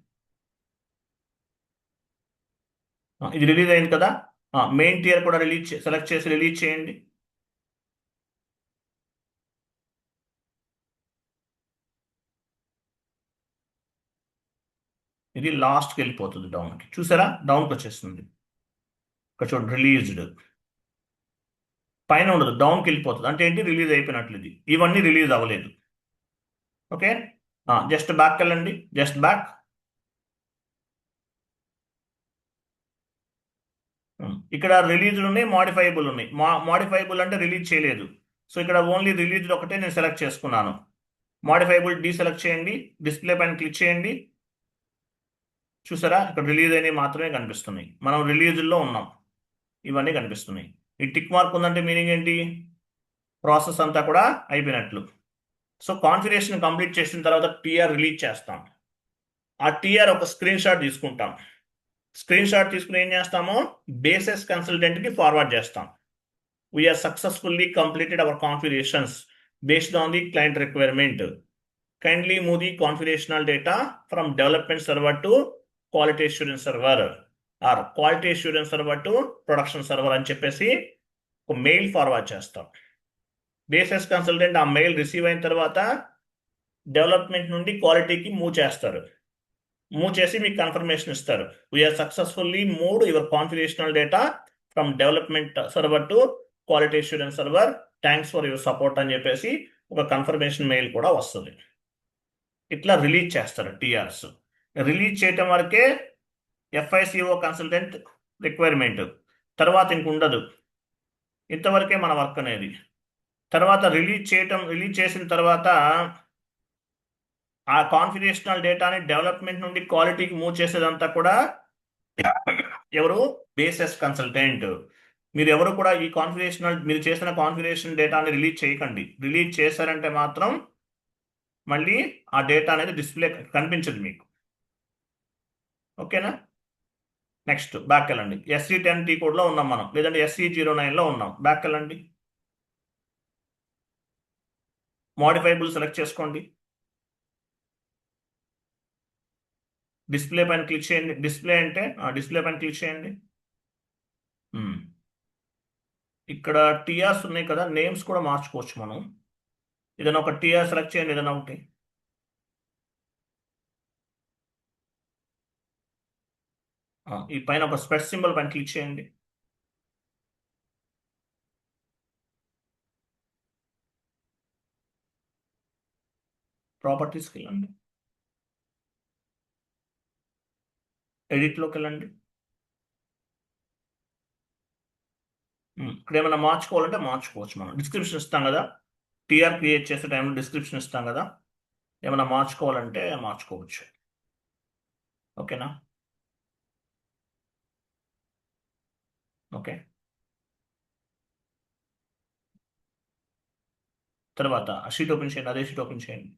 ఇది రిలీజ్ అయింది కదా, మెయిన్ టియర్ కూడా సెలెక్ట్ చేసి రిలీజ్ చేయండి. ఇది లాస్ట్కి వెళ్ళిపోతుంది డౌన్కి. చూసారా, డౌన్కి వచ్చేస్తుంది. ఇక్కడ చూడండి, రిలీజ్డ్ పైన ఉండదు, డౌన్కి వెళ్ళిపోతుంది. అంటే ఏంటి, రిలీజ్ అయిపోయినట్లు. ఇది ఇవన్నీ రిలీజ్ అవ్వలేదు. ఓకే, జస్ట్ బ్యాక్ వెళ్ళండి, జస్ట్ బ్యాక్. ఇక్కడ రిలీజ్డ్ ఉన్నాయి, మాడిఫైబుల్ ఉన్నాయి. మాడిఫైబుల్ అంటే రిలీజ్ చేయలేదు. సో ఇక్కడ ఓన్లీ రిలీజ్డ్ ఒకటే నేను సెలెక్ట్ చేసుకున్నాను. మాడిఫైబుల్ డీసెలెక్ట్ చేయండి, డిస్ప్లే పైన క్లిక్ చేయండి. చూసారా, ఇక్కడ రిలీజ్ అయినవి మాత్రమే కనిపిస్తున్నాయి. మనం రిలీజ్లో ఉన్నాం, ఇవన్నీ కనిపిస్తున్నాయి. ఈ టిక్ మార్క్ ఉందంటే మీనింగ్ ఏంటి, ప్రాసెస్ అంతా కూడా అయిపోయినట్లు. సో కాన్ఫిగరేషన్ కంప్లీట్ చేసిన తర్వాత టీఆర్ రిలీజ్ చేస్తాం. ఆ టీఆర్ ఒక స్క్రీన్ షాట్ తీసుకుంటాం. స్క్రీన్ షాట్ తీసుకుని ఏం చేస్తామో బేసిస్ కన్సల్టెంట్కి ఫార్వర్డ్ చేస్తాం. We're successfully completed our configurations based on the client requirement. Kindly move the configurational data from development server to quality assurance server or quality assurance server to production server అని చెప్పేసి ఒక mail forward చేస్తాం. Basis consultant ఆ mail receive అయిన తర్వాత development నుండి క్వాలిటీకి move చేస్తారు. మూవ్ చేసి మీకు కన్ఫర్మేషన్ ఇస్తారు. We're successfully moved your configurational data from development server to quality assurance server, thanks for your support అని చెప్పేసి ఒక కన్ఫర్మేషన్ మెయిల్ కూడా వస్తుంది. ఇట్లా రిలీజ్ చేస్తారు టీఆర్స్. రిలీజ్ చేయటం వరకే FICO కన్సల్టెంట్ రిక్వైర్మెంట్, తర్వాత ఇంక ఉండదు. ఇంతవరకే మన వర్క్ అనేది. తర్వాత రిలీజ్ చేసిన తర్వాత ఆ కాన్ఫిగరేషనల్ డేటాని డెవలప్మెంట్ నుండి క్వాలిటీకి మూవ్ చేసేదంతా కూడా ఎవరు, బేసిస్ కన్సల్టెంట్. మీరు ఎవరు కూడా ఈ మీరు చేసిన కాన్ఫిగరేషన్ డేటాని రిలీజ్ చేయకండి. రిలీజ్ చేశారంటే మాత్రం మళ్ళీ ఆ డేటా అనేది డిస్ప్లే కనిపించదు మీకు. ఓకేనా, నెక్స్ట్ బ్యాక్ వెళ్ళండి. SE10T కోడ్లో ఉన్నాం మనం, లేదంటే SE09లో ఉన్నాం. బ్యాక్ వెళ్ళండి, మాడిఫైబుల్ సెలెక్ట్ చేసుకోండి, డిస్ప్లే పైన క్లిక్ చేయండి. డిస్ప్లే అంటే డిస్ప్లే పైన క్లిక్ చేయండి. ఇక్కడ టీఆర్స్ ఉన్నాయి కదా, నేమ్స్ కూడా మార్చుకోవచ్చు మనం. ఏదైనా ఒక టీఆర్ సెలెక్ట్ చేయండి, ఏదైనా ఒకటి. ఈ పైన ఒక స్పెట్ సింబల్ పైన క్లిక్ చేయండి. ప్రాపర్టీస్కి వెళ్ళండి, ఎడిట్లోకి వెళ్ళండి. ఇక్కడ ఏమైనా మార్చుకోవాలంటే మార్చుకోవచ్చు. మనం డిస్క్రిప్షన్ ఇస్తాం కదా, టీఆర్ క్రియేట్ చేసే టైంలో డిస్క్రిప్షన్ ఇస్తాం కదా, ఏమైనా మార్చుకోవాలంటే మార్చుకోవచ్చు. ఓకేనా, ఓకే. తర్వాత ఆ షీట్ ఓపెన్ చేయండి, అదే షీట్ ఓపెన్ చేయండి.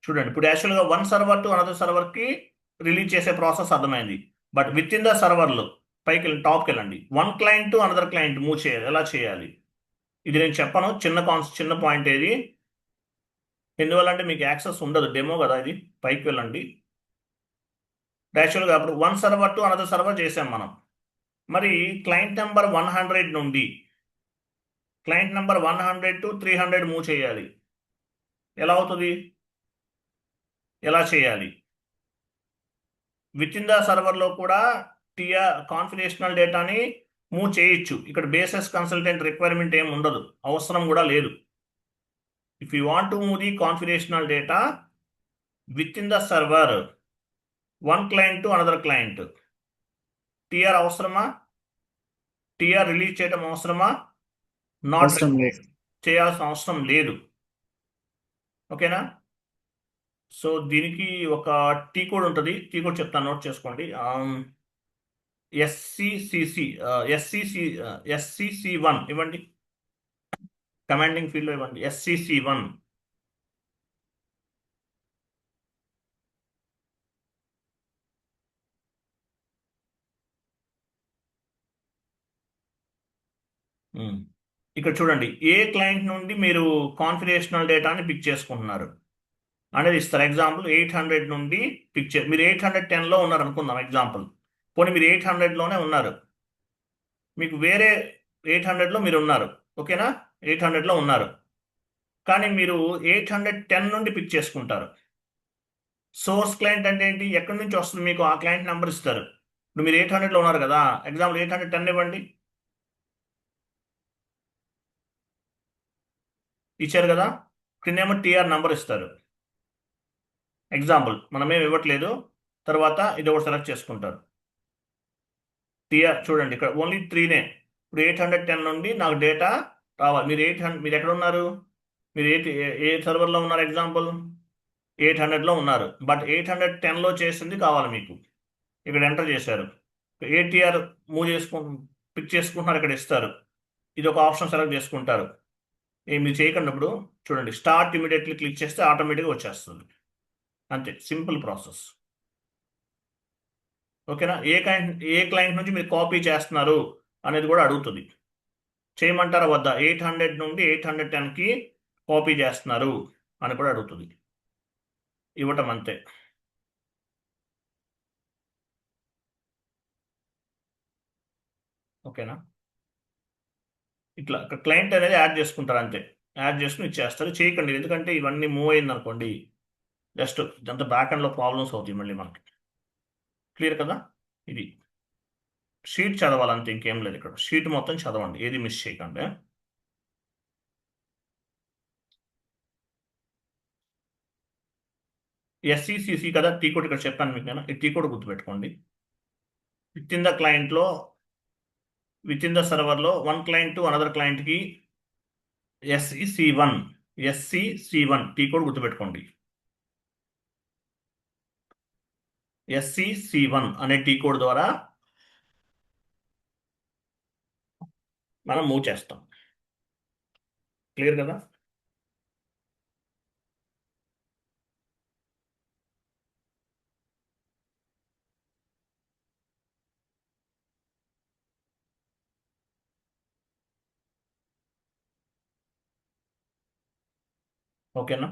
చూడండి, ఇప్పుడు యాక్చువల్గా వన్ సర్వర్ టు అనదర్ సర్వర్కి రిలీజ్ చేసే ప్రాసెస్ అర్థమైంది. బట్ విత్ ఇన్ ద సర్వర్లో పైకి వెళ్ళి టాప్కి వెళ్ళండి. One client to another client move చేయాలి, ఎలా చేయాలి ఇది నేను చెప్పను. చిన్న పాయింట్ ఏది, ఎందువల్ల అంటే మీకు యాక్సెస్ ఉండదు, డెమో కదా ఇది. పైకి వెళ్ళండి. యాక్చువల్గా అప్పుడు one server to another server చేసాం మనం. మరి క్లయింట్ నెంబర్ 100 నుండి క్లయింట్ నెంబర్ 100 టు 300 మూవ్ చేయాలి. ఎలా అవుతుంది, ఎలా చేయాలి? విత్ ఇన్ ద సర్వర్లో కూడా టీఆర్ కాన్ఫిగరేషనల్ డేటాని మూవ్ చేయొచ్చు. ఇక్కడ బేసిస్ కన్సల్టెంట్ రిక్వైర్మెంట్ ఏమి ఉండదు, అవసరం కూడా లేదు. If you want to move the configurational data within the server, one client to another client, TR అవసరమా? టీఆర్ రిలీజ్ చేయడం అవసరమా? నాట్ చేయాల్సిన అవసరం లేదు. ఓకేనా, సో దీనికి ఒక టీ కోడ్ ఉంటుంది, టీ కోడ్ చెప్తాను, నోట్ చేసుకోండి. SCC1 ఇవ్వండి, కమాండింగ్ ఫీల్డ్లో ఇవ్వండి. SCC1 ఇక్కడ చూడండి, ఏ క్లయింట్ నుండి మీరు కాన్ఫిగరేషనల్ డేటాని పిక్ చేసుకుంటున్నారు అనేది ఇస్తారు. ఎగ్జాంపుల్ 800 నుండి మీరు 810లో ఉన్నారు అనుకుందాం ఎగ్జాంపుల్. పోనీ మీరు 800లోనే ఉన్నారు, మీకు వేరే 800లో మీరు ఉన్నారు. ఓకేనా, 800లో ఉన్నారు. కానీ మీరు 810 నుండి పిక్ చేసుకుంటారు. సోర్స్ క్లయింట్ అంటే ఏంటి? ఎక్కడి నుంచి వస్తుంది మీకు? ఆ క్లయింట్ నెంబర్ ఇస్తారు. ఇప్పుడు మీరు 800లో ఉన్నారు కదా, ఎగ్జాంపుల్ 810 ఇవ్వండి. ఇచ్చారు కదా, కిందేమో టీఆర్ నెంబర్ ఇస్తారు. ఎగ్జాంపుల్ మనమేం ఇవ్వట్లేదు. తర్వాత ఇది ఒకటి సెలెక్ట్ చేసుకుంటారు. టీఆర్ చూడండి, ఇక్కడ ఓన్లీ 3నే. ఇప్పుడు 810 నుండి నాకు డేటా రావాలి. మీరు ఎక్కడ ఉన్నారు? మీరు ఏ సర్వర్లో ఉన్నారు? ఎగ్జాంపుల్ 800లో ఉన్నారు, బట్ 810లో చేసింది కావాలి మీకు. ఇక్కడ ఎంటర్ చేశారు, ఏటీఆర్ మూవ్ పిక్ చేసుకుంటున్నారు, ఇక్కడ ఇస్తారు. ఇది ఒక ఆప్షన్ సెలెక్ట్ చేసుకుంటారు. మీరు చేయకండి. ఇప్పుడు చూడండి, స్టార్ట్ ఇమీడియట్లీ క్లిక్ చేస్తే ఆటోమేటిక్గా వచ్చేస్తుంది. అంతే, సింపుల్ ప్రాసెస్. ఓకేనా? ఏ క్లయింట్ నుంచి మీరు కాపీ చేస్తున్నారు అనేది కూడా అడుగుతుంది. చేయమంటారా వద్దా? 800 నుండి 810కి కాపీ చేస్తున్నారు అని కూడా అడుగుతుంది. ఇవ్వటం అంతే. ఓకేనా? ఇట్లా క్లయింట్ అనేది యాడ్ చేసుకుంటారు, అంతే. యాడ్ చేసుకుని ఇచ్చేస్తారు. చేయకండి, ఎందుకంటే ఇవన్నీ మూవ్ అయింది అనుకోండి, జస్ట్ ఇదంతా బ్యాక్ ఎండ్లో ప్రాబ్లమ్స్ అవుతాయి మళ్ళీ మనకి. క్లియర్ కదా? ఇది షీట్ చదవాలంతే, ఇంకేం లేదు. ఇక్కడ షీట్ మొత్తం చదవండి, ఏది మిస్ చేయకండి. ఎస్సిసిసి కదా, టీ కోడ్ ఇక్కడ చెప్పాను మీకు నేను. ఈ టీ కోడ్ గుర్తుపెట్టుకోండి. విత్ ఇన్ ద క్లయింట్లో, విత్ ఇన్ ద సర్వర్లో వన్ క్లయింట్ టు అనదర్ క్లయింట్కి ఎస్సిసి1 టీ కోడ్ గుర్తుపెట్టుకోండి. ఎస్సిసి1 అనే టీ కోడ్ ద్వారా మనం మూవ్ చేస్తాం. క్లియర్ కదా? ఓకేనా?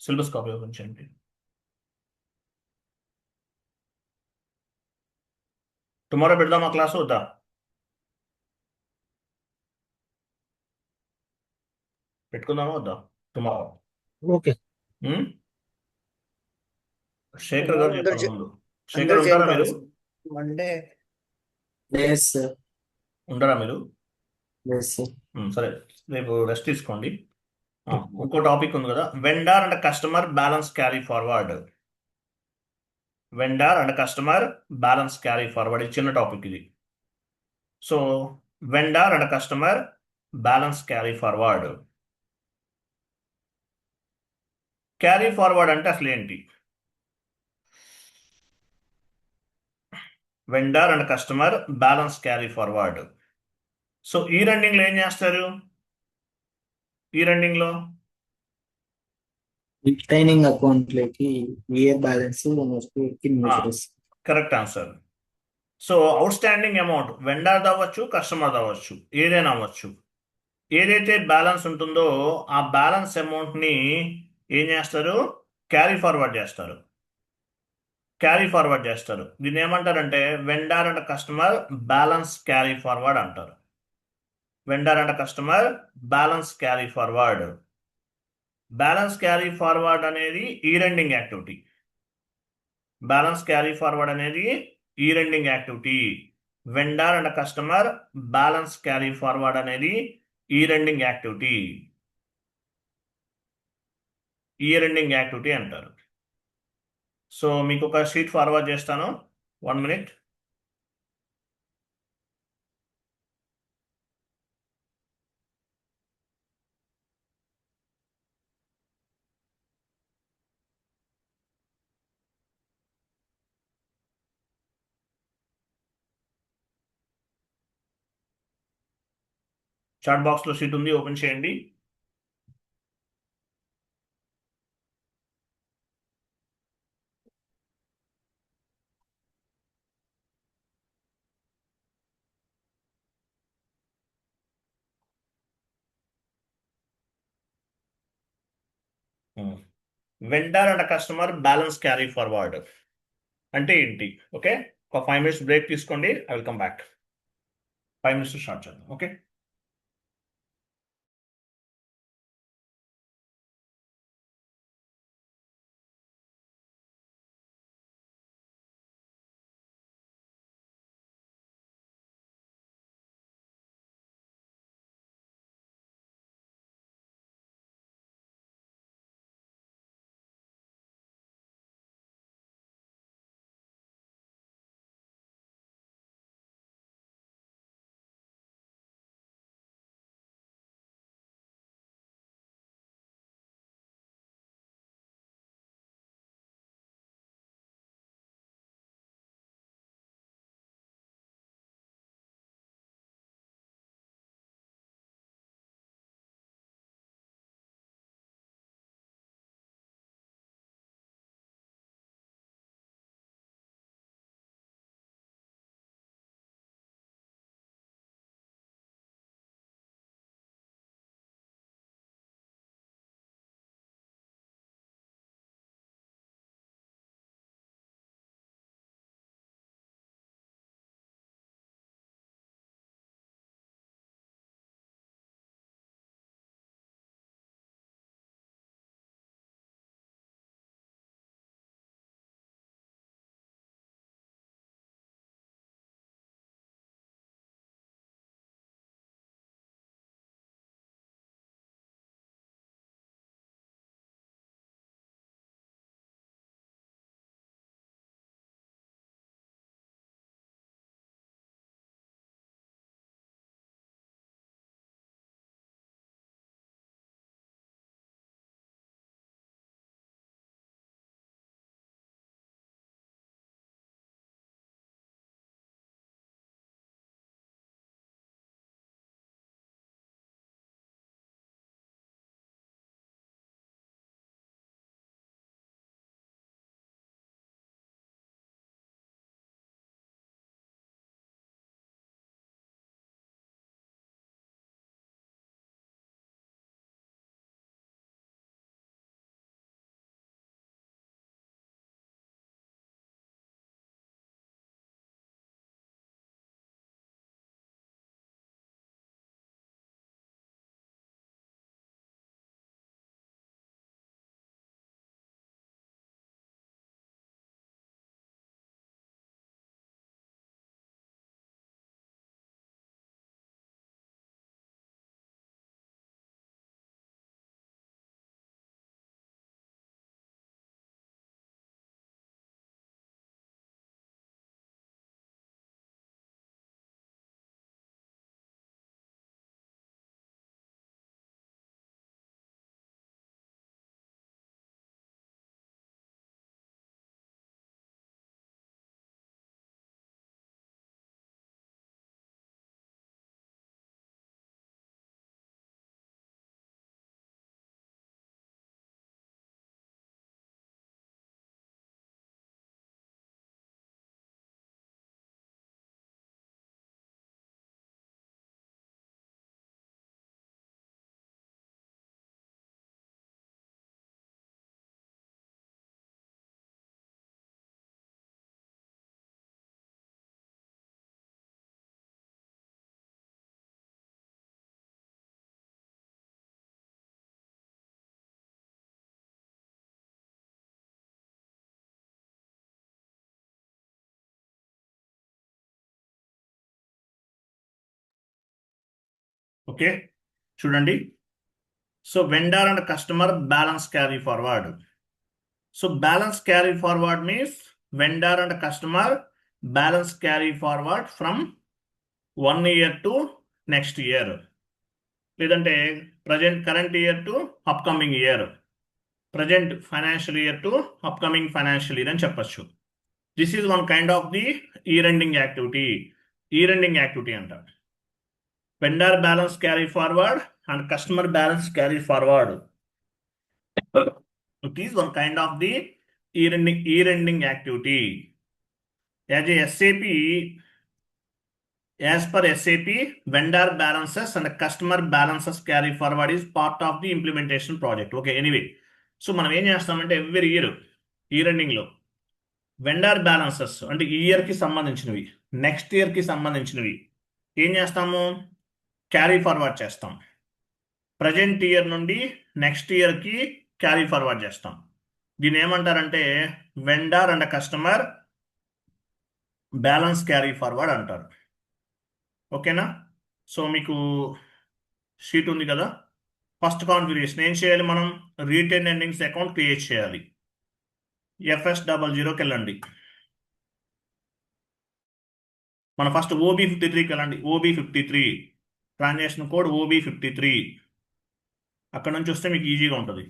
సిలబస్ కాపీ ఓపెన్ చేయండి. టుమారో పెడదామా క్లాసు వద్దా? పెట్టుకుందామా వద్దా టుమారో? ఓకే. శేఖర్ గారు అందరు చెప్పాను ముందు. అందరు శేఖర్ జాయిన్ ఉంటారా మీరు? కావాలి. Monday yes sir. ఉండరా మీరు? Yes sir. సరే, రేపు రెస్ట్ తీసుకోండి. ఇంకో టాపిక్ ఉంది కదా, vendor and customer balance carry forward. Vendor and customer balance carry forward, ఇది చిన్న టాపిక్ ఇది. So vendor and customer balance carry forward. Carry forward అంటే అసలు ఏంటి? Vendor and customer balance carry forward. So ఈ రెండింగ్లో ఏం చేస్తారు? ఈ రెండింగ్లో రిటైనింగ్ అకౌంట్ లోకి ఏ balance correct answer. So out standing amount vendor అవ్వచ్చు, కస్టమర్ అవ్వచ్చు, ఏదైనా అవ్వచ్చు. ఏదైతే బ్యాలెన్స్ ఉంటుందో ఆ బ్యాలెన్స్ అమౌంట్ని ఏం చేస్తారు? క్యారీ ఫార్వర్డ్ చేస్తారు. క్యారీ ఫార్వర్డ్ చేస్తారు. దీన్ని ఏమంటారంటే vendor and customer balance carry forward అంటారు. Vendor and customer balance carry forward. Balance carry forward అనేది ఈ రెండింగ్ యాక్టివిటీ. బ్యాలెన్స్ క్యారీ ఫార్వర్డ్ అనేది ఈ రెండింగ్ activity. Vendor and customer balance carry forward అనేది ఈ రెండింగ్ యాక్టివిటీ. ఈ రెండింగ్ యాక్టివిటీ అంటారు. సో మీకు ఒక షీట్ ఫార్వర్డ్ చేస్తాను, 1 minute. చాట్ బాక్స్లో షీట్ ఉంది, ఓపెన్ చేయండి. Vendor and customer balance carry forward అంటే ఏంటి? ఓకే, ఒక 5 minutes బ్రేక్ తీసుకోండి. I will come back. 5 minutes start చేద్దాం. ఓకే. ఓకే, చూడండి. So vendor and customer balance carry forward. So balance carry forward means vendor and customer balance carry forward from 1 year to next year, లేదంటే current year to upcoming year, present financial year to upcoming financial year అని చెప్పచ్చు. This is one kind of the year ending activity. Year ending activity అంట. Vendor balance carry forward and customer balance carry forward. It is one kind of the year ending activity. As per SAP, vendor balances and customer balances carry forward is part of the implementation project. Okay, anyway, so మనం ఏం చేస్తామంటే every year ending లో vendor balances అంటే ఈ year కి సంబంధించినవి, next year కి సంబంధించినవి ఏం చేస్తాము, క్యారీ ఫార్వర్డ్ చేస్తాం. ప్రజెంట్ ఇయర్ నుండి నెక్స్ట్ ఇయర్ కి క్యారీ ఫార్వర్డ్ చేస్తాం. దీన్ని ఏమంటారంటే vendor and customer balance carry forward అంటారు. ఓకేనా? సో మీకు షీట్ ఉంది కదా. ఫస్ట్ కాన్ఫిగరేషన్ ఏం చేయాలి, మనం రీటైన్ ఎండింగ్స్ అకౌంట్ క్రియేట్ చేయాలి. FS00కి వెళ్ళండి. మన ఫస్ట్ OB53కి వెళ్ళండి. OB53 transaction code OB53. అక్కడ నుంచి వస్తే మీకు ఈజీగా ఉంటుంది.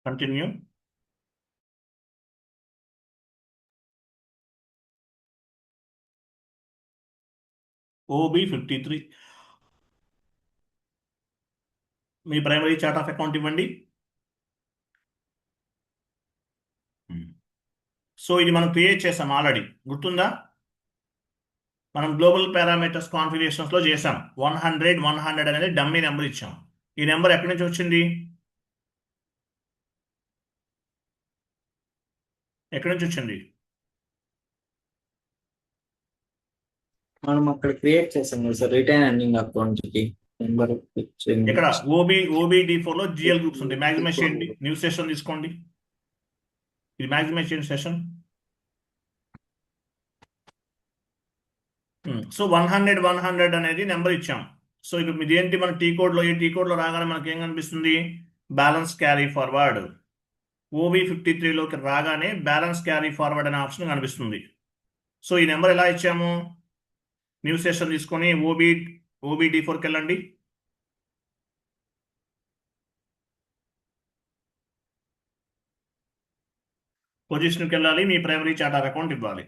Continue. OB53 me primary chart of account ఇవ్వండి. సో ఇది మనం క్రియేట్ చేసాం ఆల్రెడీ, గుర్తుందా? మనం గ్లోబల్ పారామీటర్స్ కాన్ఫిగరేషన్స్ లో చేసాం. 100 అనేది డమ్మీ నెంబర్ ఇచ్చాం. ఈ నెంబర్ ఎక్కడి నుంచి వచ్చింది, ఎక్కడి నుంచి వచ్చింది? మనం అక్కడ క్రియేట్ చేసాం కదా సార్ రిటైన్ ఎండింగ్ అకౌంట్ కి నెంబర్ ఇక్కడ OBD4 లో GL గ్రూప్స్ ఉంటాయి. మ్యాక్సిమైజ్ చేయండి, న్యూ సెషన్ తీసుకోండి. ఇది మ్యాక్సిమైజ్ చేయండి సెషన్. సో 100 అనేది నెంబర్ ఇచ్చాం. సో ఇప్పుడు ఇదేంటి, మన టీ కోడ్ లో రాగానే మనకి ఏం కనిపిస్తుంది, బ్యాలెన్స్ క్యారీ ఫార్వర్డ్. OB53లోకి రాగానే బ్యాలెన్స్ క్యారీ ఫార్వర్డ్ అనే ఆప్షన్ కనిపిస్తుంది. సో ఈ నెంబర్ ఎలా ఇచ్చాము, న్యూ సెషన్ తీసుకొని OBD4కి వెళ్ళండి. పొజిషన్కి వెళ్ళాలి, మీ ప్రైమరీ చార్టర్ అకౌంట్ ఇవ్వాలి.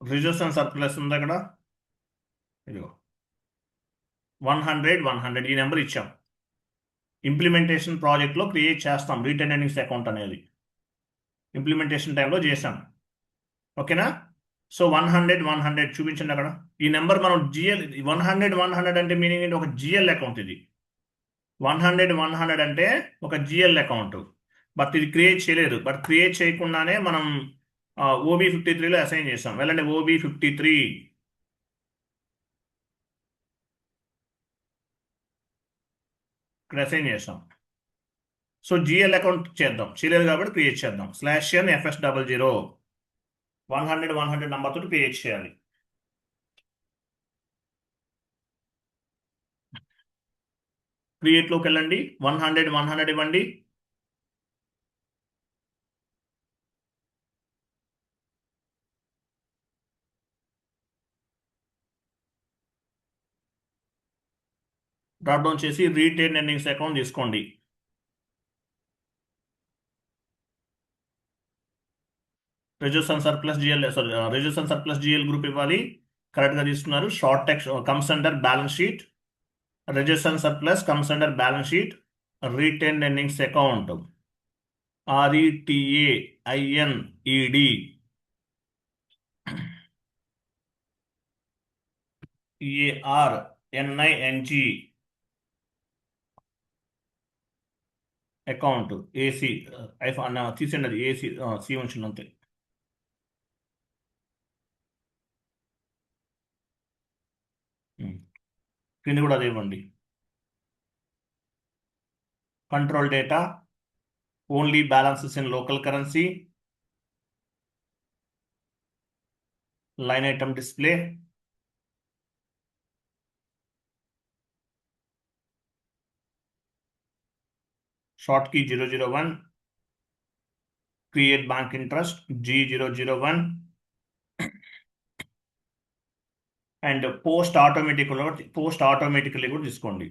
రిజర్వ్స్ అండ్ సర్ప్లస్ ఉంది అక్కడ, ఇదిగో 100 ఈ నెంబర్ ఇచ్చాం. ఇంప్లిమెంటేషన్ ప్రాజెక్ట్లో క్రియేట్ చేస్తాం రిటైన్ ఎర్నింగ్స్ అకౌంట్ అనేది, ఇంప్లిమెంటేషన్ టైంలో చేసాం. ఓకేనా? సో 100 చూపించండి అక్కడ. ఈ నెంబర్ మనం GL 100 అంటే మీనింగ్ ఏంటి, ఒక GL అకౌంట్ ఇది. 100 అంటే ఒక GL అకౌంట్. బట్ ఇది క్రియేట్ చేయలేదు. బట్ క్రియేట్ చేయకుండానే మనం OB53లో అసైన్ చేసాం. వెళ్ళండి OB53. ఇక్కడ అసైన్ చేసాం. సో GL అకౌంట్ చేద్దాం, చేయలేదు కాబట్టి క్రియేట్ చేద్దాం. /n FS00 100 నెంబర్ తోటి క్రియేట్ చేయాలి. క్రియేట్లోకి వెళ్ళండి, 100 ఇవ్వండి. డ్రాప్ డౌన్ చేసి రీటైన్ ఎర్నింగ్స్ అకౌంట్ తీసుకోండి. Reserves and surplus GL group ఇవ్వాలి. కరెక్ట్గా తీసుకున్నారు. Short text comes under balance sheet. Reserves and surplus comes under balance sheet. Retain earnings account RETAINED EARNING account AC తీసేయండి, అది ఏసీ సి ఉంచండి అంతే. కింద కూడా అదే ఇవ్వండి. Control data only balances in local currency, line item display, short key 001, create bank interest G001 and post automatically కూడా తీసుకోండి.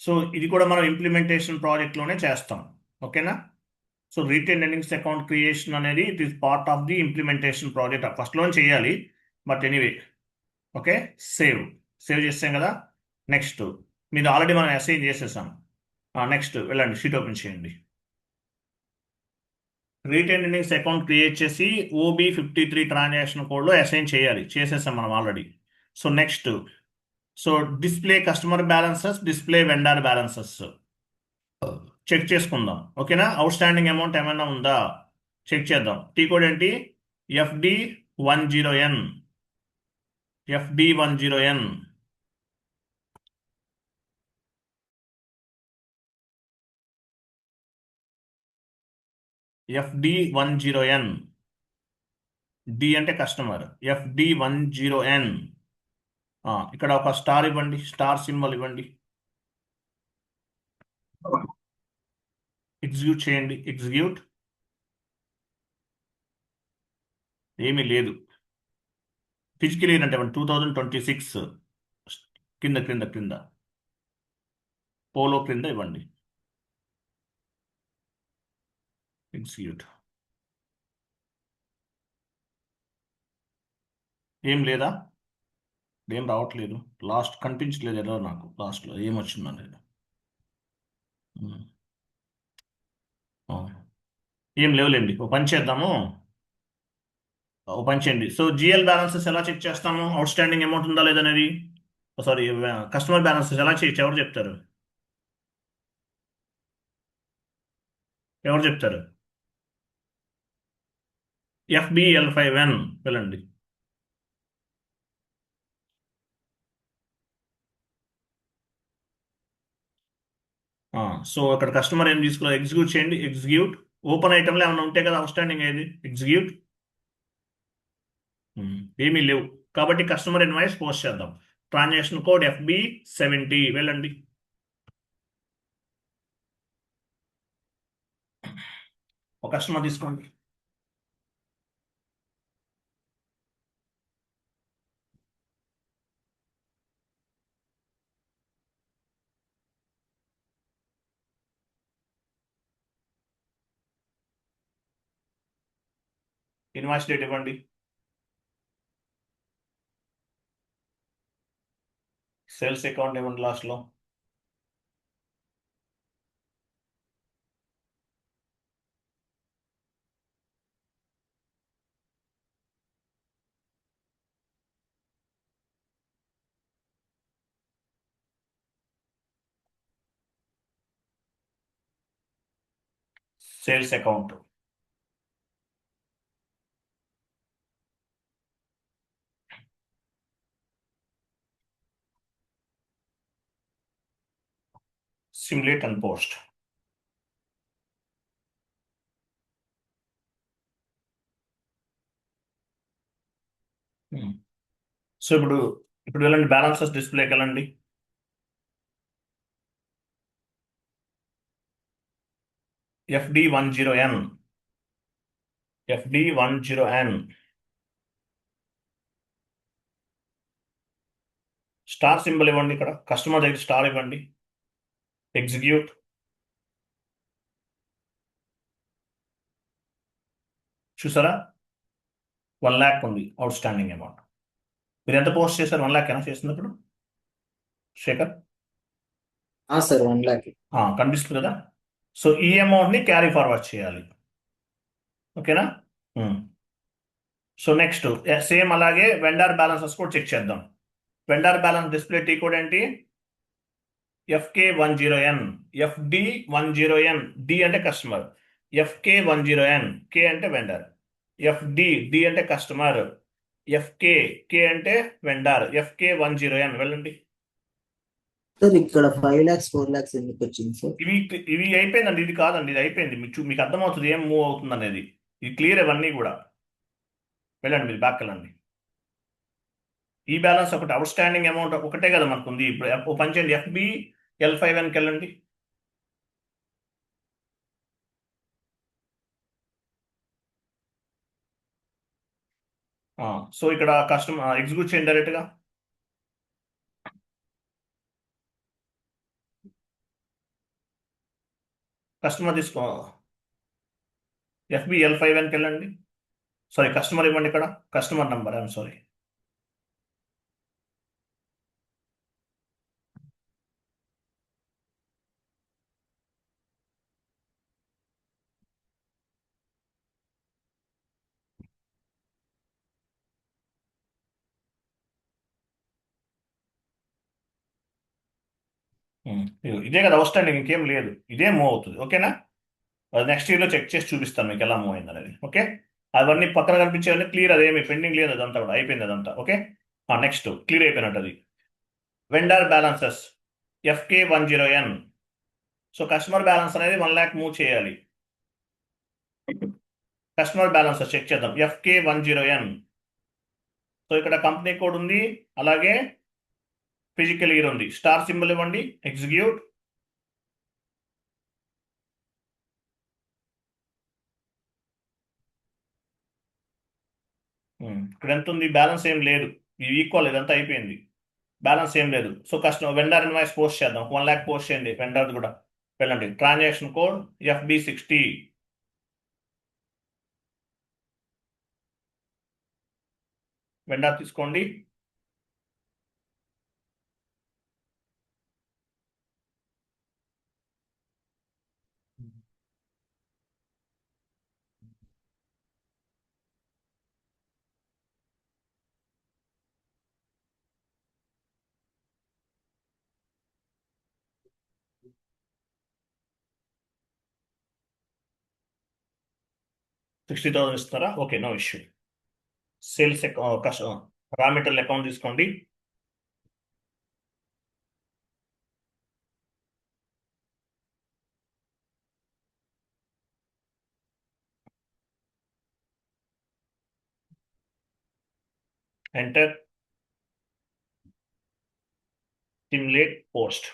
సో ఇది కూడా మనం ఇంప్లిమెంటేషన్ ప్రాజెక్ట్లోనే చేస్తాం. ఓకేనా? So retain earnings account creation అనేది it is part of the implementation project. ఫస్ట్లో చేయాలి, బట్ ఎనీవే. ఓకే, సేవ్ చేస్తాం కదా. నెక్స్ట్ మీరు ఆల్రెడీ మనం అసైన్ చేసేసాం. నెక్స్ట్ వెళ్ళండి, షీట్ ఓపెన్ చేయండి. రిటైన్ ఎర్నింగ్స్ అకౌంట్ క్రియేట్ చేసి OB53 ట్రాన్సాక్షన్ కోడ్లో అసైన్ చేయాలి. చేసేసాం మనం already. So next, so display customer balances, display vendor balances check చేసుకుందాం. ఓకేనా? అవుట్ స్టాండింగ్ అమౌంట్ ఏమైనా ఉందా చెక్ చేద్దాం. టీ కోడ్ ఏంటి? FD10N. FD10N. FD10N. డి అంటే కస్టమర్. FD10N. ఇక్కడ ఒక స్టార్ ఇవ్వండి, స్టార్ సింబల్ ఇవ్వండి. ఎగ్జిక్యూట్ చేయండి. ఎగ్జిక్యూట్. ఏమీ లేదు. ఫిజికల్ ఇయర్ అంటే 2026 కింద పోలో క్రింద ఇవ్వండి. ఎగ్జిక్యూట్. ఏం లేదా? ఏం రావట్లేదు. లాస్ట్ కనిపించలేదు ఎలా నాకు. లాస్ట్లో ఏమొచ్చిందో అనేది ఏం లేవులేండి. ఓ పని చేద్దాము. ఓ పని చేయండి. సో జిఎల్ బ్యాలెన్సెస్ ఎలా చెక్ చేస్తాము? అవుట్ స్టాండింగ్ అమౌంట్ ఉందా లేదనేది. సారీ, కస్టమర్ బ్యాలెన్సెస్ ఎలా చేయొచ్చు? ఎవరు చెప్తారు? FBL5N వెళ్ళండి. సో అక్కడ కస్టమర్ ఏం తీసుకోవాలి? ఎగ్జిక్యూట్ చేయండి. ఎగ్జిక్యూట్. ఓపెన్ ఐటమ్లో ఏమైనా ఉంటాయి కదా అవుట్ స్టాండింగ్ అయ్యేది. ఎగ్జిక్యూట్. ఏమీ లేవు కాబట్టి కస్టమర్ ఇన్వాయిస్ పోస్ట్ చేద్దాం. ట్రాన్సాక్షన్ కోడ్ FB70 వెళ్ళండి. ఒక కస్టమర్ తీసుకోండి. ఇన్వాయిస్ డేట్ ఇవ్వండి. సేల్స్ అకౌంట్ ఇవ్వండి లాస్ట్లో. Sales account. Simulate and post. So ఇప్పుడు వెళ్ళండి, బ్యాలెన్సెస్ డిస్ప్లేకి వెళ్ళండి. FD10N. FD10N. స్టార్ సింబల్ ఇవ్వండి. ఇక్కడ కస్టమర్ దగ్గర స్టార్ ఇవ్వండి. ఎగ్జిక్యూట్. చూసారా? 1 lakh ఉంది అవుట్ స్టాండింగ్ అమౌంట్. మీరు ఎంత పోస్ట్ చేశారు? 1 lakh ఏనా చేసినప్పుడు శేఖర్? Sir 1 lakh. కనిపిస్తుంది కదా. సో ఈ అమౌంట్ని క్యారీ ఫార్వర్డ్ చేయాలి. ఓకేనా? సో నెక్స్ట్ సేమ్ అలాగే వెండర్ బ్యాలెన్సెస్ కూడా చెక్ చేద్దాం. Vendor balance display T code ఏంటి? FK10N, FD10N. డి అంటే కస్టమర్, FK10N, కే అంటే వెండర్, డి అంటే కస్టమర్, కే అంటే వెండర్, FK10N. వెళ్ళండి. సార్ ఇక్కడ 5 lakhs 4 lakhs ఎందుకు వచ్చింది సార్? ఇవి అయిపోయిందండి, ఇది కాదండి, ఇది అయిపోయింది. మీకు అర్థమవుతుంది ఏం మూవ్ అవుతుంది అనేది. ఇది క్లియర్ ఇవన్నీ కూడా. వెళ్ళండి, మీరు బ్యాక్ వెళ్ళండి. ఈ బ్యాలెన్స్ ఒకటి అవుట్ స్టాండింగ్ అమౌంట్ ఒకటే కదా మనకు ఉంది. ఇప్పుడు ఓ పని చేయండి, FBL5Nకి వెళ్ళండి. సో ఇక్కడ కస్టమర్ ఎగ్జిక్యూట్ చేయండి డైరెక్ట్గా. కస్టమర్ తీసుకో, FBL5Nకి వెళ్ళండి. సారీ, కస్టమర్ ఇవ్వండి, ఇక్కడ కస్టమర్ నంబర్, ఐఎమ్ సారీ. ఇదే కదా అవుట్ స్టాండింగ్, ఇంకేం లేదు, ఇదే మూవ్ అవుతుంది. ఓకేనా? అది నెక్స్ట్ ఇయర్లో చెక్ చేసి చూపిస్తాను మీకు ఎలా మూవ్ అయింది అనేది. ఓకే, అవన్నీ పక్కన కనిపించేవన్నీ క్లియర్, అదేమి పెండింగ్ లేదు, అదంతా కూడా అయిపోయింది అదంతా. ఓకే, నెక్స్ట్ క్లియర్ అయిపోయినట్టు అది. Vendor balances FK10N. So customer balance అనేది 1 lakh మూవ్ చేయాలి. కస్టమర్ బ్యాలెన్సెస్ చెక్ చేద్దాం. FK10N. సో ఇక్కడ కంపెనీ కోడ్ ఉంది, అలాగే ఫిజికల్ ఇయర్ ఉంది. స్టార్ సింబల్ ఇవ్వండి, ఎగ్జిక్యూట్. ఇక్కడ ఎంత ఉంది? బ్యాలెన్స్ ఏం లేదు, ఇది ఈక్వల్, ఇదంతా అయిపోయింది, బ్యాలెన్స్ ఏం లేదు. So customer vendor invoice post చేద్దాం. 1 lakh పోస్ట్ చేయండి వెండర్ కూడా. వెళ్ళండి, ట్రాన్సాక్షన్ కోడ్ FB60. వెండర్ తీసుకోండి. $60,000 ఇస్తారా? Okay, no issue. Sales raw material account తీసుకోండి. Enter, simulate post.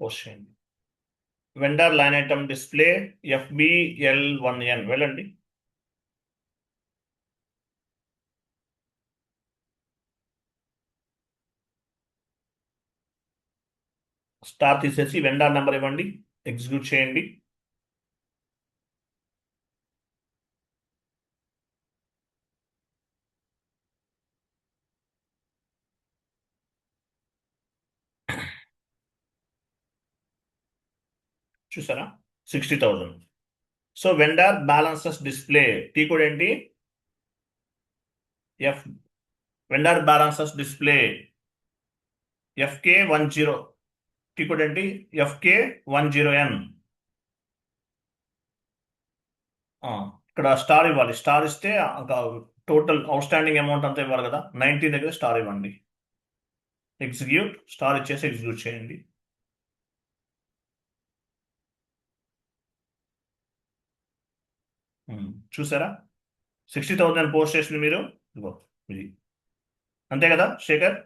పోస్ట్ చేయండి. Vendor line item display FBL1N. వెళ్ళండి. స్టార్ తీసేసి వెండర్ నెంబర్ ఇవ్వండి, ఎగ్జిక్యూట్ చేయండి. చూసారా? 60,000. So vendor balances display T code ఏంటి? Vendor balances display FK10. T code ఏంటి? FK10N. ఇక్కడ స్టార్ ఇవ్వాలి. స్టార్ ఇస్తే టోటల్ అవుట్ స్టాండింగ్ అమౌంట్ అంతా ఇవ్వాలి కదా. 90 దగ్గర స్టార్ ఇవ్వండి, ఎగ్జిక్యూట్. స్టార్ ఇచ్చేసి ఎగ్జిక్యూట్ చేయండి. చూసారా? 60,000 పోస్ట్ చేసింది మీరు. ఇదిగో ఇది, అంతే కదా శేఖర్?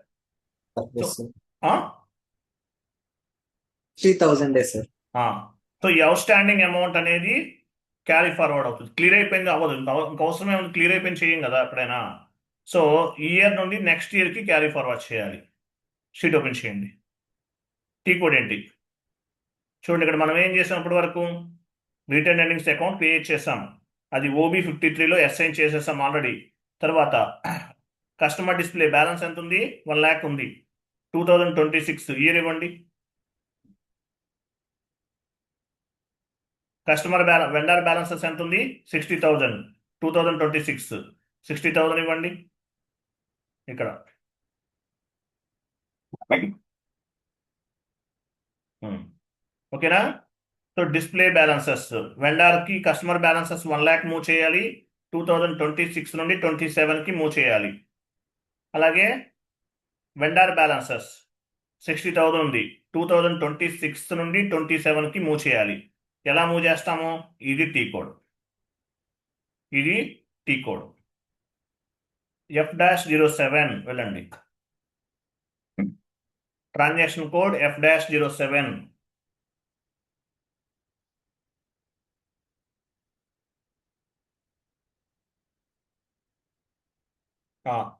ఆ? 3,000 సార్. సో ఈ అవుట్ స్టాండింగ్ అమౌంట్ అనేది క్యారీ ఫార్వర్డ్ అవుతుంది. క్లియర్ అయిపోయింది అవ్వదు, ఇంకా అవసరమే ఉంది. క్లియర్ అయిపోయింది చేయం కదా ఎప్పుడైనా. సో ఈ ఇయర్ నుండి నెక్స్ట్ ఇయర్కి క్యారీ ఫార్వర్డ్ చేయాలి. షీట్ ఓపెన్ చేయండి. టీ కోడ్ ఏంటి చూడండి. ఇక్కడ మనం ఏం చేసాం ఇప్పటి వరకు? రిటర్న్ ఎర్నింగ్స్ అకౌంట్ క్రియేట్ చేసాం, అది OB53లో అసైన్ చేసేసాం ఆల్రెడీ. తర్వాత కస్టమర్ డిస్ప్లే బ్యాలెన్స్ ఎంత ఉంది? 1 lakh ఉంది. 2026 ఇయర్ ఇవ్వండి. వెండర్ బ్యాలెన్సెస్ ఎంత ఉంది? 60,000. 2026 60,000 ఇవ్వండి ఇక్కడ. ఓకేనా? సో డిస్ప్లే బ్యాలెన్సెస్, వెండర్కి కస్టమర్ బ్యాలెన్సెస్ 1 lakh మూవ్ చేయాలి. 2026 నుండి 27కి మూవ్ చేయాలి. అలాగే వెండర్ బ్యాలెన్సెస్ 60,000 ఉంది. 2026 నుండి 27కి మూవ్ చేయాలి. ఎలా మూవ్ చేస్తాము? ఇది టీ కోడ్, ఇది టీ కోడ్. F-07 వెళ్ళండి. Transaction code F-07.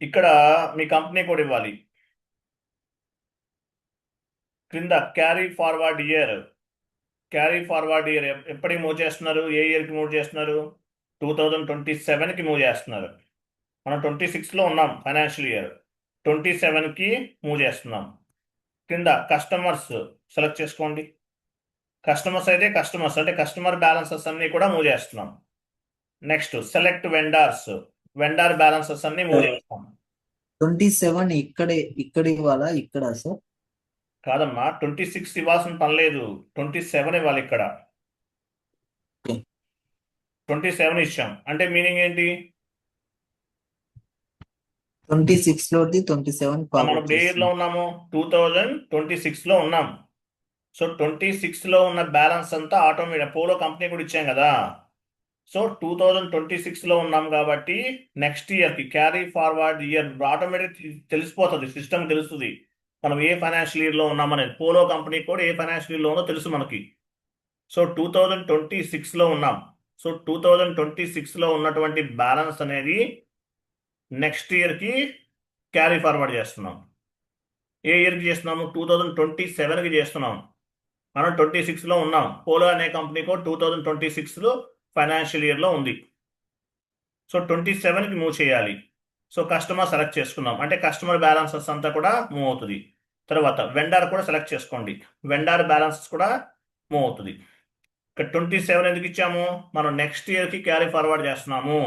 ఇక్కడ మీ కంపెనీ కోడ్ ఇవ్వాలి. క్రింద క్యారీ ఫార్వర్డ్ ఇయర్ ఎప్పటికి మూవ్ చేస్తున్నారు? ఏ ఇయర్కి మూవ్ చేస్తున్నారు? 2027కి మూవ్ చేస్తున్నారు. మనం 26లో ఉన్నాం, ఫైనాన్షియల్ ఇయర్. 27కి మూవ్ చేస్తున్నాం. కింద కస్టమర్స్ సెలెక్ట్ చేసుకోండి. కస్టమర్స్ అయితే కస్టమర్స్ అంటే కస్టమర్ బ్యాలెన్సెస్ అన్ని కూడా మూవ్ చేస్తున్నాం. నెక్స్ట్ సెలెక్ట్ వెండర్ బ్యాలెన్సెస్ అన్ని మూవ్ చేస్తాం. 27 ఇక్కడ ఇవ్వాలా? ఇక్కడ సార్ కాదమ్మా, 26 ఇవ్వాల్సిన పని లేదు, 27 ఇవ్వాలి ఇక్కడ. 27 ఇచ్చాం అంటే మీనింగ్ ఏంటి? 26 లోది 27 మనం ఇప్పుడు ఏ ఇయర్లో ఉన్నాము? 2026లో ఉన్నాం. సో 26లో ఉన్న బ్యాలెన్స్ అంతా ఆటోమేటిక్ పోలో కంపెనీ కూడా ఇచ్చాం కదా. సో 2026లో ఉన్నాం కాబట్టి నెక్స్ట్ ఇయర్కి క్యారీ ఫార్వర్డ్ ఇయర్ ఆటోమేటిక్ తెలిసిపోతుంది, సిస్టమ్ తెలుస్తుంది మనం ఏ ఫైనాన్షియల్ ఇయర్లో ఉన్నామనేది. పోలో కంపెనీ కూడా ఏ ఫైనాన్షియల్ ఇయర్లోనో తెలుసు మనకి. సో 2026లో ఉన్నాం. సో 2026లో ఉన్నటువంటి బ్యాలెన్స్ అనేది నెక్స్ట్ ఇయర్కి క్యారీ ఫార్వర్డ్ చేస్తున్నాం. ఏ ఇయర్కి చేస్తున్నాము? 2027కి చేస్తున్నాం. మనం 26లో ఉన్నాం. పోలో అనే కంపెనీ కూడా 2026లో ఫైనాన్షియల్ ఇయర్లో ఉంది. సో 27కి మూవ్ చేయాలి. సో కస్టమర్ సెలెక్ట్ చేసుకున్నాం అంటే కస్టమర్ బ్యాలెన్సెస్ అంతా కూడా మూవ్ అవుతుంది. తర్వాత వెండర్ కూడా సెలెక్ట్ చేసుకోండి, వెండర్ బ్యాలెన్సెస్ కూడా మూవ్ అవుతుంది. ఇక్కడ 27 ఎందుకు ఇచ్చాము? మనం నెక్స్ట్ ఇయర్కి క్యారీ ఫార్వర్డ్ చేస్తున్నాము.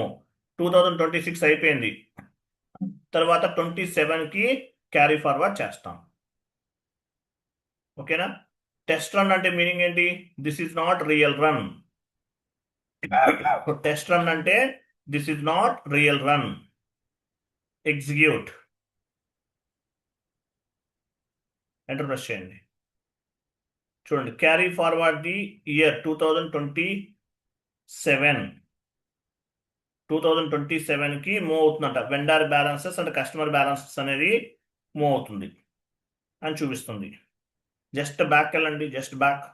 2026 అయిపోయింది, తర్వాత 27కి క్యారీ ఫార్వర్డ్ చేస్తాం. ఓకేనా? టెస్ట్ రన్ అంటే మీనింగ్ ఏంటి? This is not real run. Test run అంటే this is not real run. Execute, enter press చేయండి. చూడండి, క్యారీ ఫార్వర్డ్ ది ఇయర్ 2027కి మూవ్ అవుతుందంట. Vendor balances and customer balances అనేది మూవ్ అవుతుంది అని చూపిస్తుంది. జస్ట్ బ్యాక్ వెళ్ళండి, just back.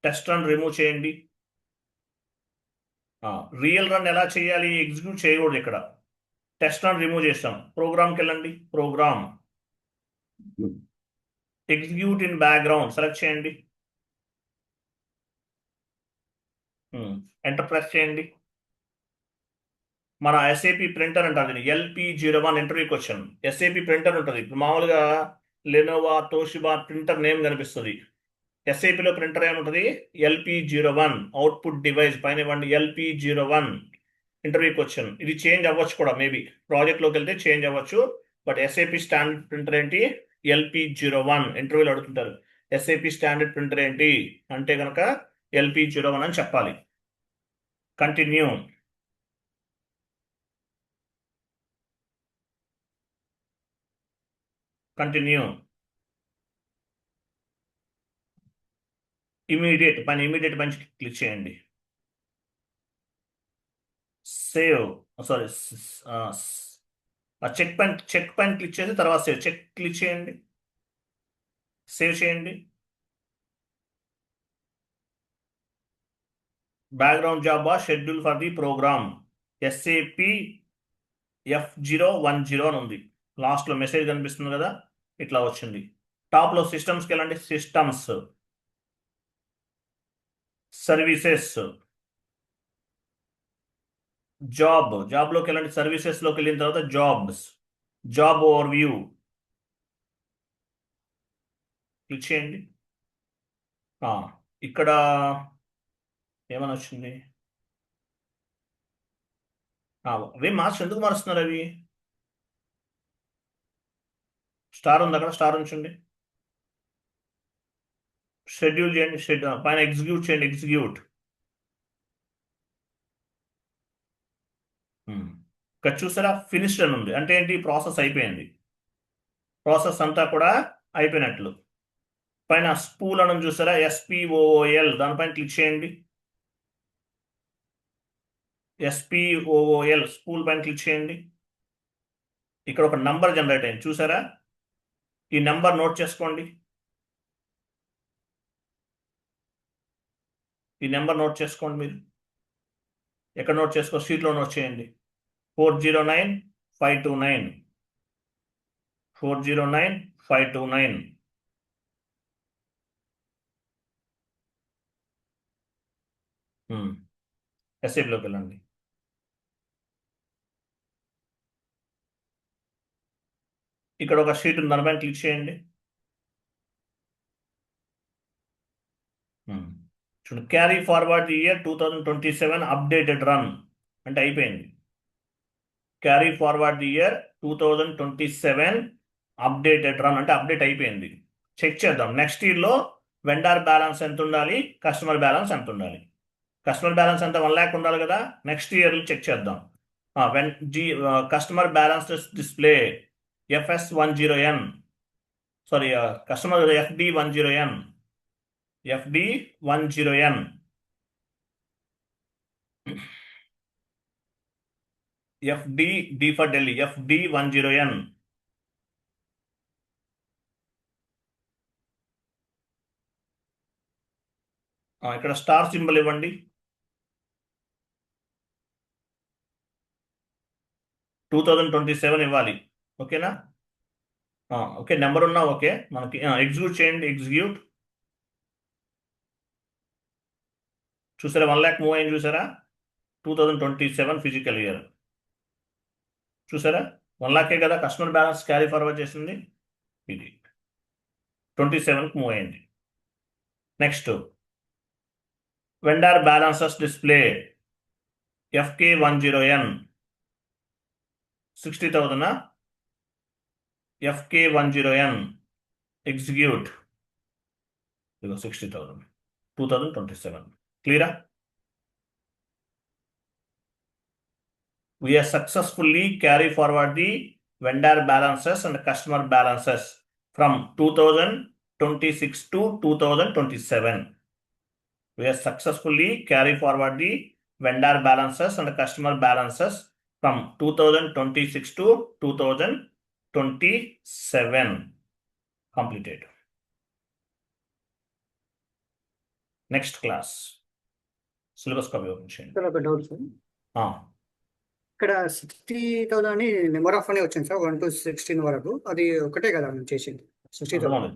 Test run remove చేయండి. రియల్ రన్ ఎలా చేయాలి? ఎగ్జిక్యూట్ చేయకూడదు ఇక్కడ. టెస్ట్ రన్ రిమూవ్ చేస్తాం. ప్రోగ్రామ్కి వెళ్ళండి, program, execute in background select చేయండి. ఎంటర్ ప్రెస్ చేయండి. మన ఎస్ఏపి ప్రింటర్ అంటారు, LP01 interview question. SAP printer ఉంటుంది. ఇప్పుడు మామూలుగా లెనోవా, తోషిబా ప్రింటర్ నేమ్ కనిపిస్తుంది. ఎస్ఏపిలో ప్రింటర్ ఏముంటుంది? LP01 అవుట్పుట్ డివైస్ పైన ఇవ్వండి, LP01 ఇంటర్వ్యూ క్వశ్చన్. ఇది చేంజ్ అవ్వచ్చు కూడా, మేబీ ప్రాజెక్ట్లోకి వెళ్తే చేంజ్ అవ్వచ్చు. బట్ ఎస్ఏపి స్టాండర్డ్ ప్రింటర్ ఏంటి? LP01. ఇంటర్వ్యూలో అడుగుతుంటారు ఎస్ఏపి స్టాండర్డ్ ప్రింటర్ ఏంటి అంటే కనుక LP01 అని చెప్పాలి. కంటిన్యూ. కంటిన్యూ. ఇమీడియట్ పైన క్లిక్ చేయండి. సేవ్, సారీ, చెక్ పైన క్లిక్ చేసి తర్వాత సేవ్ క్లిక్ చేయండి. సేవ్ చేయండి. Background job schedule for the program SAP F010 అని ఉంది. లాస్ట్లో మెసేజ్ కనిపిస్తుంది కదా, ఇట్లా వచ్చింది. టాప్లో సిస్టమ్స్కి వెళ్ళండి, సిస్టమ్స్, సర్వీసెస్, జాబ్లోకి వెళ్ళండి. సర్వీసెస్లోకి వెళ్ళిన తర్వాత జాబ్ ఓవర్ వ్యూ క్లిక్ చేయండి. ఇక్కడ ఏమని వచ్చింది? అవి మార్క్స్ ఎందుకు మారుస్తున్నారు అవి? స్టార్ ఉంది అక్కడ, స్టార్ ఉంచండి. షెడ్యూల్ చేయండి, పైన ఎగ్జిక్యూట్ చేయండి, ఎగ్జిక్యూట్. ఇక్కడ చూసారా, ఫినిష్డ్ అని ఉంది. అంటే ఏంటి? ప్రాసెస్ అయిపోయింది. ప్రాసెస్ అంతా కూడా అయిపోయినట్లు. పైన స్పూల్ అని చూసారా, SPOOL, దానిపైన క్లిక్ చేయండి. SPOOL, స్పూల్ పైన క్లిక్ చేయండి. ఇక్కడ ఒక నంబర్ జనరేట్ అయింది చూసారా, ఈ నెంబర్ నోట్ చేసుకోండి. ఈ నెంబర్ నోట్ చేసుకోండి. మీరు ఎక్కడ నోట్ చేసుకో? షీట్లో నోట్ చేయండి. 409529. 409529. ఎస్ఏబిలోకి వెళ్ళండి. ఇక్కడ ఒక షీట్ ఉంది, దానిపైన క్లిక్ చేయండి. చూడండి, carry forward year 2027 updated run అంటే అయిపోయింది. Carry forward year 2027 updated run అంటే అప్డేట్ అయిపోయింది. చెక్ చేద్దాం. నెక్స్ట్ ఇయర్లో వెండర్ బ్యాలెన్స్ ఎంత ఉండాలి, కస్టమర్ బ్యాలెన్స్ ఎంత ఉండాలి. కస్టమర్ బ్యాలెన్స్ ఎంత 1 lakh ఉండాలి కదా. నెక్స్ట్ ఇయర్ చెక్ చేద్దాం. Customer balance display FS10N, sorry, customer FD10N. FD10N. D for Delhi, FD10N. ఇక్కడ స్టార్ సింబల్ ఇవ్వండి. 2027 ఇవ్వాలి. ఓకేనా? ఓకే, నెంబర్ ఉన్నా ఓకే. మనకి ఎగ్జిక్యూట్ చేయండి, ఎగ్జిక్యూట్. చూసారా, 1 lakh మూవ్ అయింది చూసారా. 2027 ఫిజికల్ ఇయర్ చూసారా, 1 lakh కదా కస్టమర్ బ్యాలెన్స్ క్యారీ ఫార్వర్డ్ చేసింది. ఇది 27కి మూవ్ అయింది. Next vendor balances display FK10N 60,000. FK10N execute. 60,000 2027. క్లియరా? We have successfully carry forward the vendor balances and customer balances from 2026 to 2027. We have successfully carry forward the vendor balances and customer balances from 2026 to 2027. Completed. Next class. Syllabus copy open చేయండి. Sir ఒక doubt sir, ఇక్కడ 60,000 అని number of అని వచ్చింది sir, 1 to 16 వరకు. అది ఒకటే కదా మేము చేసింది 60,000.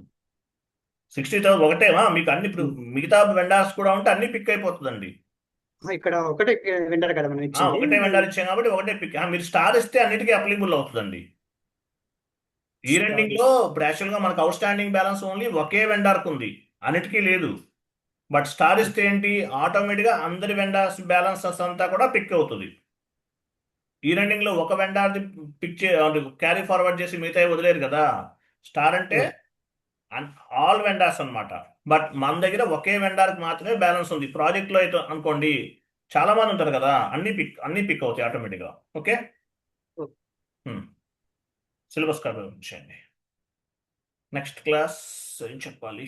60,000 ఒకటేమా మీకు? అన్ని ఇప్పుడు మిగతా వెండర్స్ కూడా ఉంటే అన్ని పిక్ అయిపోతుందండి. ఇక్కడ ఒకటే వెండర్ కదా మనం ఇచ్చింది. ఒకటే వెండర్ ఇచ్చాం కాబట్టి ఒకటే పిక్. మీరు స్టార్ ఇస్తే అన్నిటికీ అప్లికబుల్ అవుతుందండి. ఈ రెండింగ్లో ఇప్పుడు యాక్చువల్గా మనకు అవుట్ స్టాండింగ్ బ్యాలెన్స్ ఓన్లీ ఒకే వెండర్కి ఉంది, అన్నిటికీ లేదు. బట్ స్టార్ ఇస్తే ఏంటి, ఆటోమేటిక్గా అందరి వెండర్స్ బ్యాలెన్సెస్ అంతా కూడా పిక్ అవుతుంది. ఈ రెండింగ్లో ఒక వెండర్ది పిక్ క్యారీ ఫార్వర్డ్ చేసి మిగతా వదిలేరు కదా. స్టార్ అంటే ఆల్ వెండర్స్ అన్నమాట. బట్ మన దగ్గర ఒకే వెండర్కి మాత్రమే బ్యాలెన్స్ ఉంది. ప్రాజెక్ట్లో అయితే అనుకోండి చాలా మంది ఉంటారు కదా, అన్ని పిక్ అవుతాయి ఆటోమేటిక్గా. ఓకే, సిలబస్ కవర్ చేయండి. నెక్స్ట్ క్లాస్ ఏం చెప్పాలి?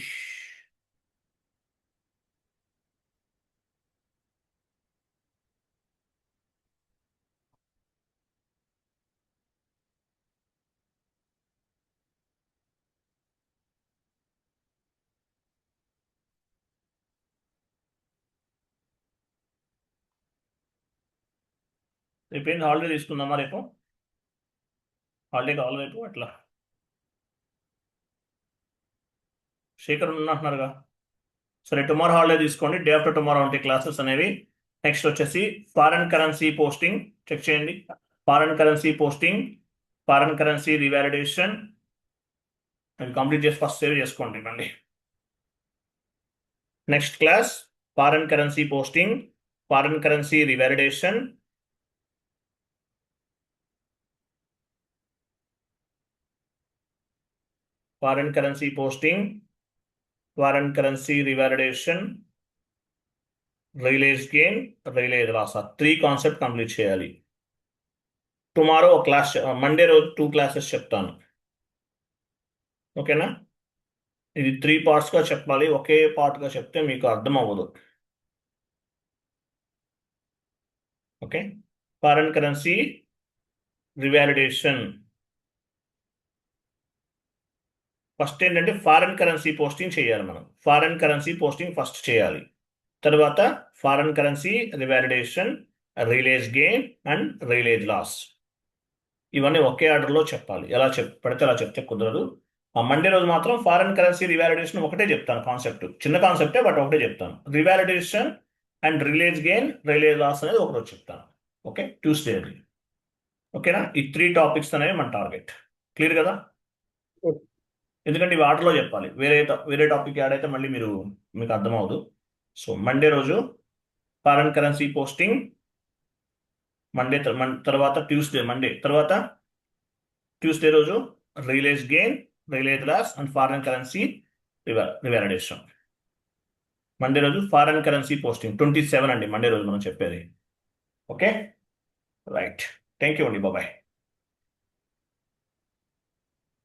రేపు ఏంటి హాలిడే తీసుకుందామా? రేపు హాలిడే కావాలి రేపు అట్లా. శేఖర్ ఉన్నట్టున్నారుగా. సరే, టుమారో హాలిడే తీసుకోండి. డే ఆఫ్టర్ టుమారో ఉంటాయి క్లాసెస్ అనేవి. నెక్స్ట్ వచ్చేసి ఫారెన్ కరెన్సీ పోస్టింగ్ చెక్ చేయండి. Foreign currency posting, foreign currency revalidation అవి కంప్లీట్ చేసి ఫస్ట్ సేవ్ చేసుకోండి. మళ్ళీ next class foreign currency posting, foreign currency revalidation, foreign currency posting, foreign currency revalidation, realize gain, realize loss, 3 concept complete చేయాలి. Tomorrow ఒక class, Monday రోజు 2 classes చెప్తాను. ఓకేనా? ఇది 3 పార్ట్స్గా చెప్పాలి. ఒకే పార్ట్గా చెప్తే మీకు అర్థం అవ్వదు. Okay, foreign currency revalidation first ఏంటంటే ఫారెన్ కరెన్సీ పోస్టింగ్ చేయాలి. మనం ఫారెన్ కరెన్సీ పోస్టింగ్ ఫస్ట్ చేయాలి. తర్వాత foreign currency revalidation, realize gain and realize loss. ఇవన్నీ ఒకే ఆర్డర్లో చెప్పాలి. ఎలా పడితే అలా చెప్తే కుదరదు. ఆ మండే రోజు మాత్రం ఫారెన్ కరెన్సీ రివాలిడేషన్ ఒకటే చెప్తాను. కాన్సెప్ట్ చిన్న కాన్సెప్టే, బట్ ఒకటే చెప్తాను. Revalidation and release gain, release loss అనేది ఒకరోజు చెప్తాను. ఓకే, ట్యూస్డే అది. ఓకేనా? ఈ 3 టాపిక్స్ అనేవి మన టార్గెట్. క్లియర్ కదా? Okay. ఎందుకంటే ఇవి ఆర్డర్లో చెప్పాలి. వేరే టాపిక్ యాడ్ అయితే మళ్ళీ మీకు అర్థమవుదు. సో మండే రోజు ఫారెన్ కరెన్సీ పోస్టింగ్, తర్వాత ట్యూస్డే రోజు realize gain, realize loss and foreign currency revalidation. Monday రోజు ఫారెన్ కరెన్సీ పోస్టింగ్ 27 అండి మండే రోజు మనం చెప్పేది. Okay, right. థ్యాంక్ యూ అండి. Bye.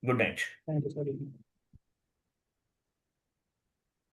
Good night. Thank you sir.